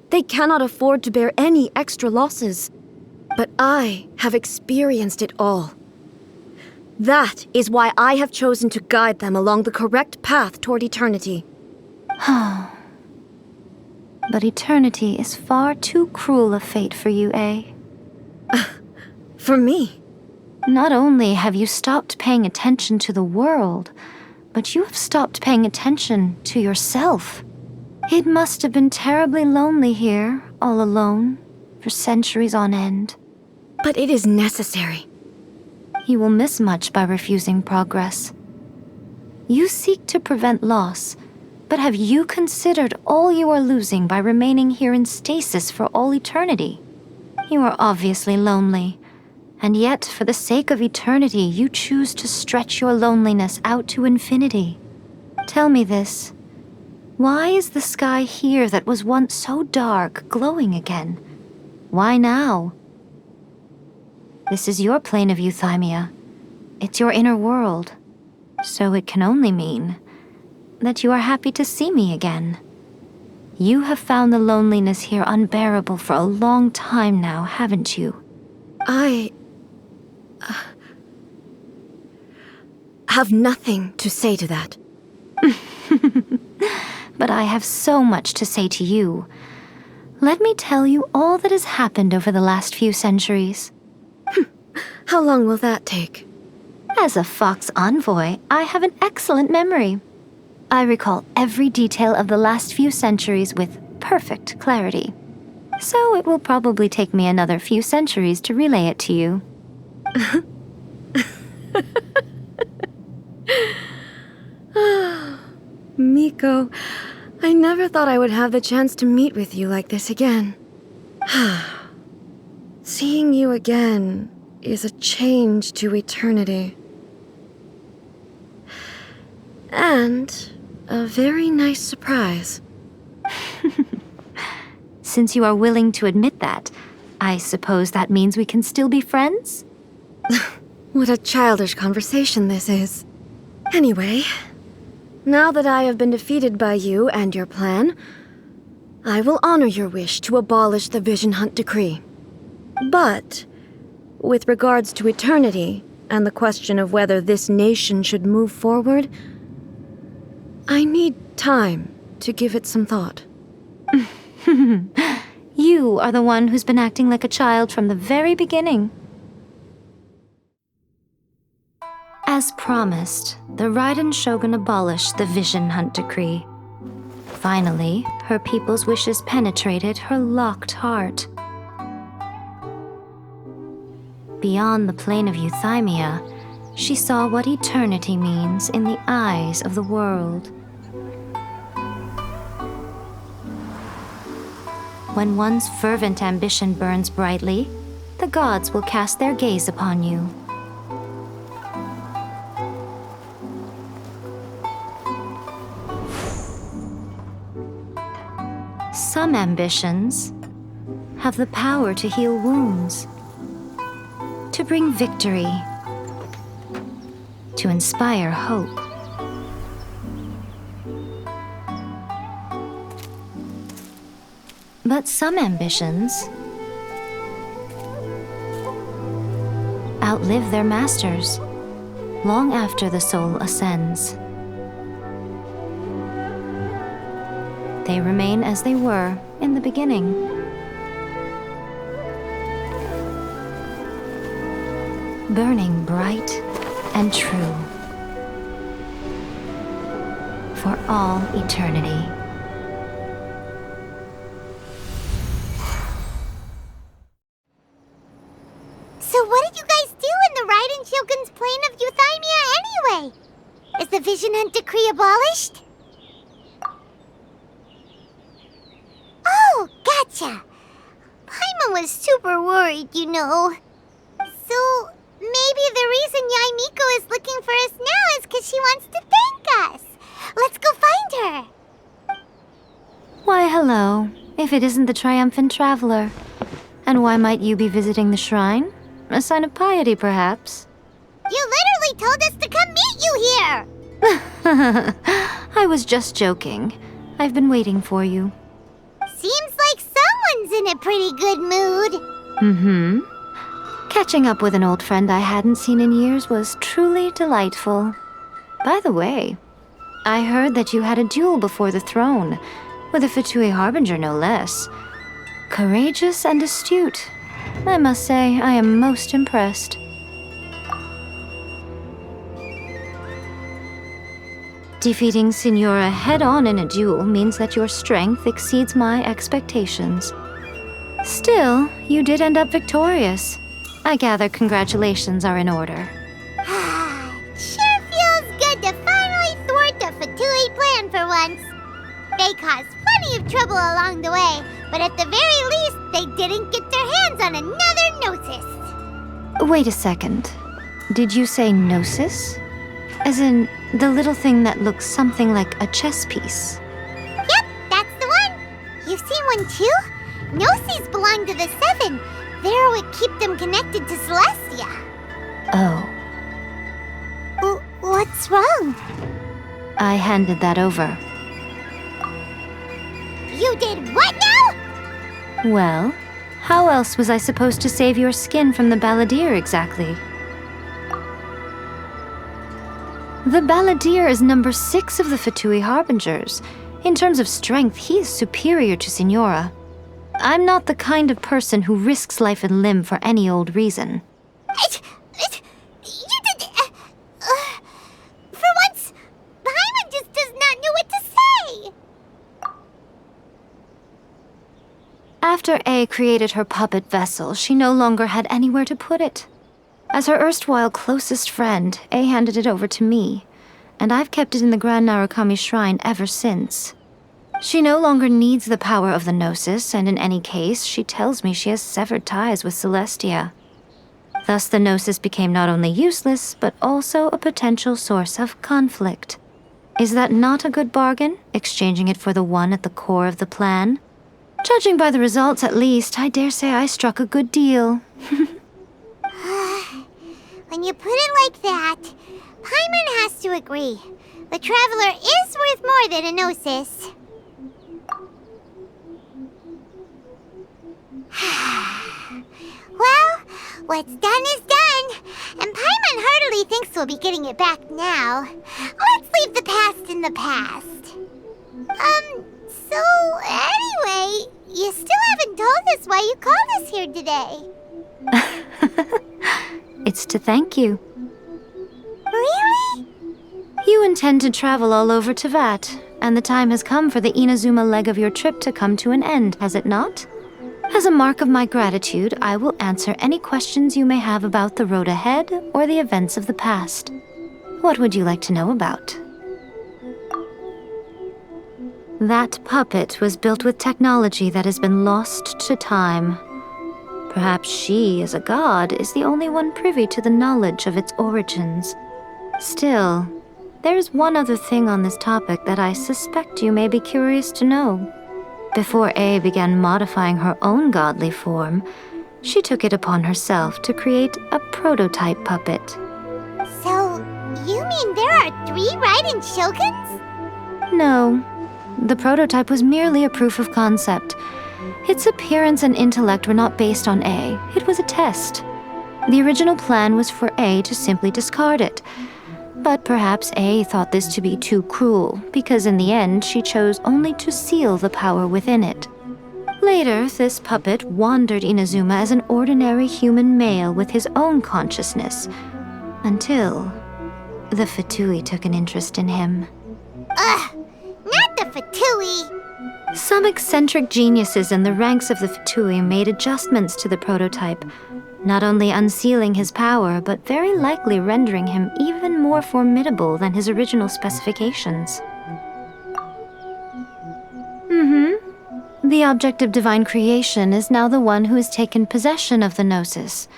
They cannot afford to bear any extra losses. But I have experienced it all. That is why I have chosen to guide them along the correct path toward eternity. But eternity is far too cruel a fate for you, eh? For me? Not only have you stopped paying attention to the world, but you have stopped paying attention to yourself. It must have been terribly lonely here, all alone, for centuries on end. But it is necessary. You will miss much by refusing progress. You seek to prevent loss, but have you considered all you are losing by remaining here in stasis for all eternity? You are obviously lonely, and yet for the sake of eternity you choose to stretch your loneliness out to infinity. Tell me this. Why is the sky here that was once so dark glowing again? Why now? This is your plane of euthymia. It's your inner world. So it can only mean that you are happy to see me again. You have found the loneliness here unbearable for a long time now, haven't you? I have nothing to say to that. But I have so much to say to you. Let me tell you all that has happened over the last few centuries. How long will that take? As a Fox envoy, I have an excellent memory. I recall every detail of the last few centuries with perfect clarity. So it will probably take me another few centuries to relay it to you. Miko, I never thought I would have the chance to meet with you like this again. Seeing you again is a change to eternity. And a very nice surprise. Since you are willing to admit that, I suppose that means we can still be friends? What a childish conversation this is. Anyway, now that I have been defeated by you and your plan, I will honor your wish to abolish the Vision Hunt decree. But, with regards to eternity and the question of whether this nation should move forward, I need time to give it some thought. You are the one who's been acting like a child from the very beginning. As promised, the Raiden Shogun abolished the Vision Hunt decree. Finally, her people's wishes penetrated her locked heart. Beyond the plane of euthymia, she saw what eternity means in the eyes of the world. When one's fervent ambition burns brightly, the gods will cast their gaze upon you. Some ambitions have the power to heal wounds, to bring victory, to inspire hope. But some ambitions outlive their masters long after the soul ascends. They remain as they were in the beginning. Burning bright and true for all eternity. So what did you guys do in the Raiden Shogun's plane of Euthymia anyway? Is the Vision Hunt decree abolished? Oh, gotcha. Paimon was super worried, you know. So, maybe the reason Yaimiko is looking for us now is because she wants to thank us. Let's go find her. Why, hello, if it isn't the triumphant traveler. And why might you be visiting the shrine? A sign of piety, perhaps? You literally told us to come meet you here! I was just joking. I've been waiting for you. Seems like someone's in a pretty good mood. Mm-hmm. Catching up with an old friend I hadn't seen in years was truly delightful. By the way, I heard that you had a duel before the throne, with a Fatui Harbinger no less. Courageous and astute. I must say, I am most impressed. Defeating Signora head-on in a duel means that your strength exceeds my expectations. Still, you did end up victorious. I gather congratulations are in order. Sure feels good to finally thwart the Fatui plan for once. They caused plenty of trouble along the way, but at the very least, they didn't get their hands on another Gnosis. Wait a second. Did you say Gnosis? As in, the little thing that looks something like a chess piece? Yep, that's the one. You've seen one too? Gnosis belong to the Seven. They're what keep them connected to Celestia. Oh. What's wrong? I handed that over. You did what now? Well, how else was I supposed to save your skin from the Balladeer exactly? The Balladeer is number 6 of the Fatui Harbingers. In terms of strength, he is superior to Signora. I'm not the kind of person who risks life and limb for any old reason. You did... for once, Paimon just does not know what to say. After A created her puppet vessel, she no longer had anywhere to put it. As her erstwhile closest friend, A handed it over to me, and I've kept it in the Grand Narukami Shrine ever since. She no longer needs the power of the Gnosis, and in any case, she tells me she has severed ties with Celestia. Thus the Gnosis became not only useless, but also a potential source of conflict. Is that not a good bargain, exchanging it for the one at the core of the plan? Judging by the results, at least, I dare say I struck a good deal. When you put it like that, Paimon has to agree. The Traveler is worth more than a Gnosis. Well, what's done is done, and Paimon heartily thinks we'll be getting it back now. Let's leave the past in the past. So anyway, you still haven't told us why you called us here today. It's to thank you. Really? You intend to travel all over Teyvat, and the time has come for the Inazuma leg of your trip to come to an end, has it not? As a mark of my gratitude, I will answer any questions you may have about the road ahead or the events of the past. What would you like to know about? That puppet was built with technology that has been lost to time. Perhaps she, as a god, is the only one privy to the knowledge of its origins. Still, there is one other thing on this topic that I suspect you may be curious to know. Before A began modifying her own godly form, she took it upon herself to create a prototype puppet. So, you mean there are 3 Raiden Shoguns? No. The prototype was merely a proof of concept. Its appearance and intellect were not based on A. It was a test. The original plan was for A to simply discard it. But perhaps A thought this to be too cruel, because in the end she chose only to seal the power within it. Later, this puppet wandered Inazuma as an ordinary human male with his own consciousness, until the Fatui took an interest in him. Ugh! Not the Fatui! Some eccentric geniuses in the ranks of the Fatui made adjustments to the prototype, not only unsealing his power, but very likely rendering him even more formidable than his original specifications. The object of divine creation is now the one who has taken possession of the Gnosis,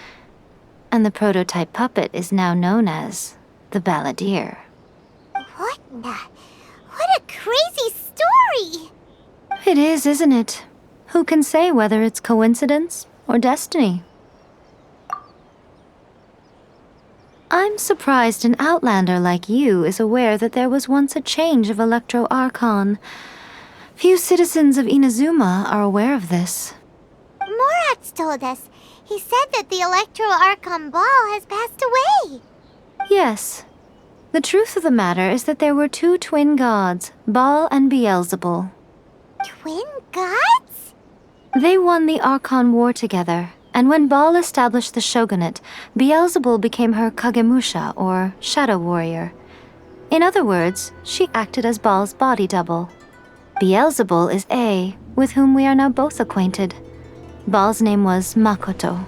and the prototype puppet is now known as the Balladeer. What a crazy story! It is, isn't it? Who can say whether it's coincidence or destiny? I'm surprised an outlander like you is aware that there was once a change of Electro Archon. Few citizens of Inazuma are aware of this. Morax told us. He said that the Electro Archon Ball has passed away. Yes. The truth of the matter is that there were 2 twin gods, Baal and Beelzebul. Twin gods? They won the Archon War together, and when Baal established the shogunate, Beelzebul became her Kagemusha, or shadow warrior. In other words, she acted as Baal's body double. Beelzebul is A, with whom we are now both acquainted. Baal's name was Makoto.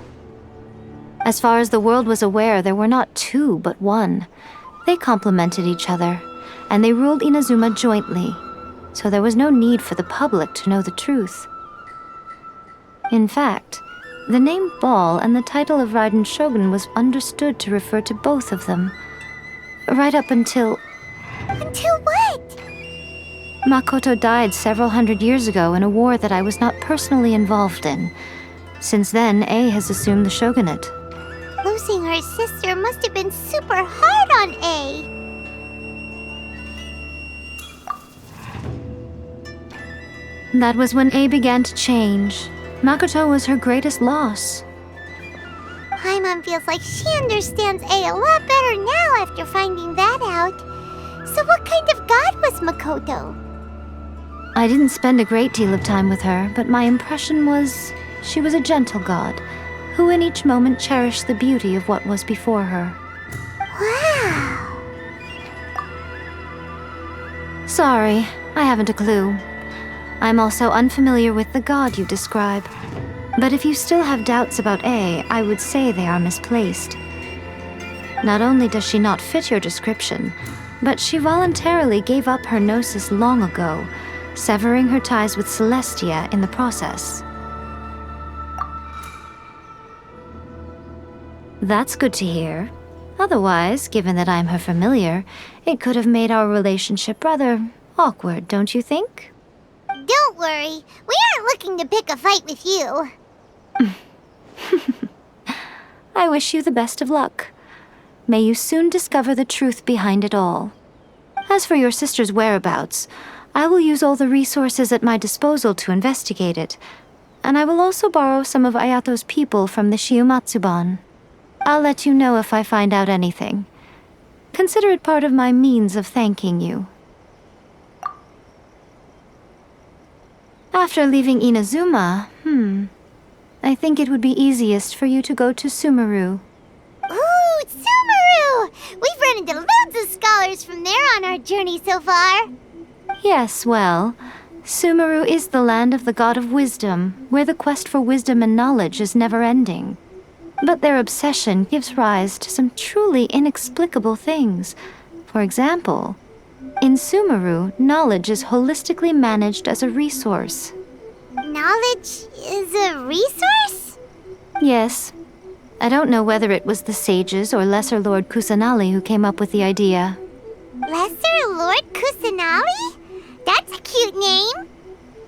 As far as the world was aware, there were not 2, but 1. They complemented each other, and they ruled Inazuma jointly, so there was no need for the public to know the truth. In fact, the name Baal and the title of Raiden Shogun was understood to refer to both of them. Right up until... Until what? Makoto died several hundred years ago in a war that I was not personally involved in. Since then, A has assumed the shogunate. Losing her sister must have been super hard on A. That was when A began to change. Makoto was her greatest loss. Paimon feels like she understands A lot better now after finding that out. So what kind of god was Makoto? I didn't spend a great deal of time with her, but my impression was she was a gentle god, who in each moment cherished the beauty of what was before her. Wow! Sorry, I haven't a clue. I'm also unfamiliar with the god you describe. But if you still have doubts about A, I would say they are misplaced. Not only does she not fit your description, but she voluntarily gave up her gnosis long ago, severing her ties with Celestia in the process. That's good to hear. Otherwise, given that I'm her familiar, it could have made our relationship rather awkward, don't you think? Don't worry, we aren't looking to pick a fight with you. I wish you the best of luck. May you soon discover the truth behind it all. As for your sister's whereabouts, I will use all the resources at my disposal to investigate it, and I will also borrow some of Ayato's people from the Shiumatsuban. I'll let you know if I find out anything. Consider it part of my means of thanking you. After leaving Inazuma, I think it would be easiest for you to go to Sumeru. Ooh, Sumeru! We've run into loads of scholars from there on our journey so far. Yes, well, Sumeru is the land of the god of wisdom, where the quest for wisdom and knowledge is never-ending. But their obsession gives rise to some truly inexplicable things. For example, in Sumeru, knowledge is holistically managed as a resource. Knowledge is a resource? Yes. I don't know whether it was the sages or Lesser Lord Kusanali who came up with the idea. Lesser Lord Kusanali? That's a cute name.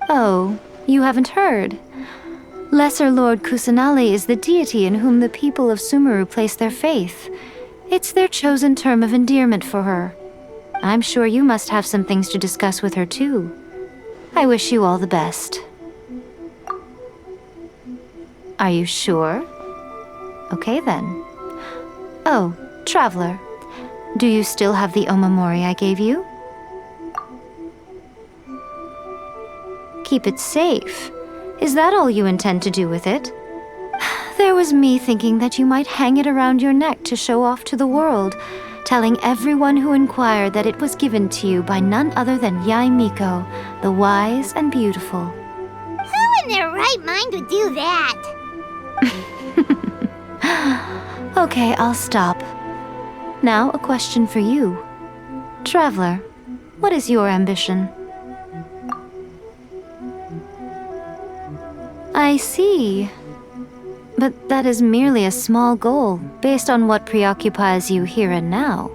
Oh, you haven't heard. Lesser Lord Kusanali is the deity in whom the people of Sumeru place their faith. It's their chosen term of endearment for her. I'm sure you must have some things to discuss with her too. I wish you all the best. Are you sure? Okay then. Oh, Traveler. Do you still have the omamori I gave you? Keep it safe. Is that all you intend to do with it? There was me thinking that you might hang it around your neck to show off to the world, telling everyone who inquired that it was given to you by none other than Yae Miko, the wise and beautiful. Who in their right mind would do that? Okay, I'll stop. Now, a question for you. Traveler, what is your ambition? I see. But that is merely a small goal, based on what preoccupies you here and now.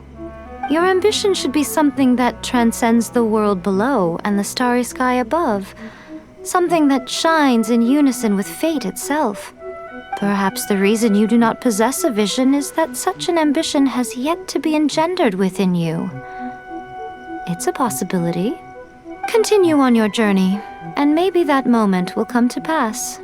Your ambition should be something that transcends the world below and the starry sky above. Something that shines in unison with fate itself. Perhaps the reason you do not possess a vision is that such an ambition has yet to be engendered within you. It's a possibility. Continue on your journey, and maybe that moment will come to pass.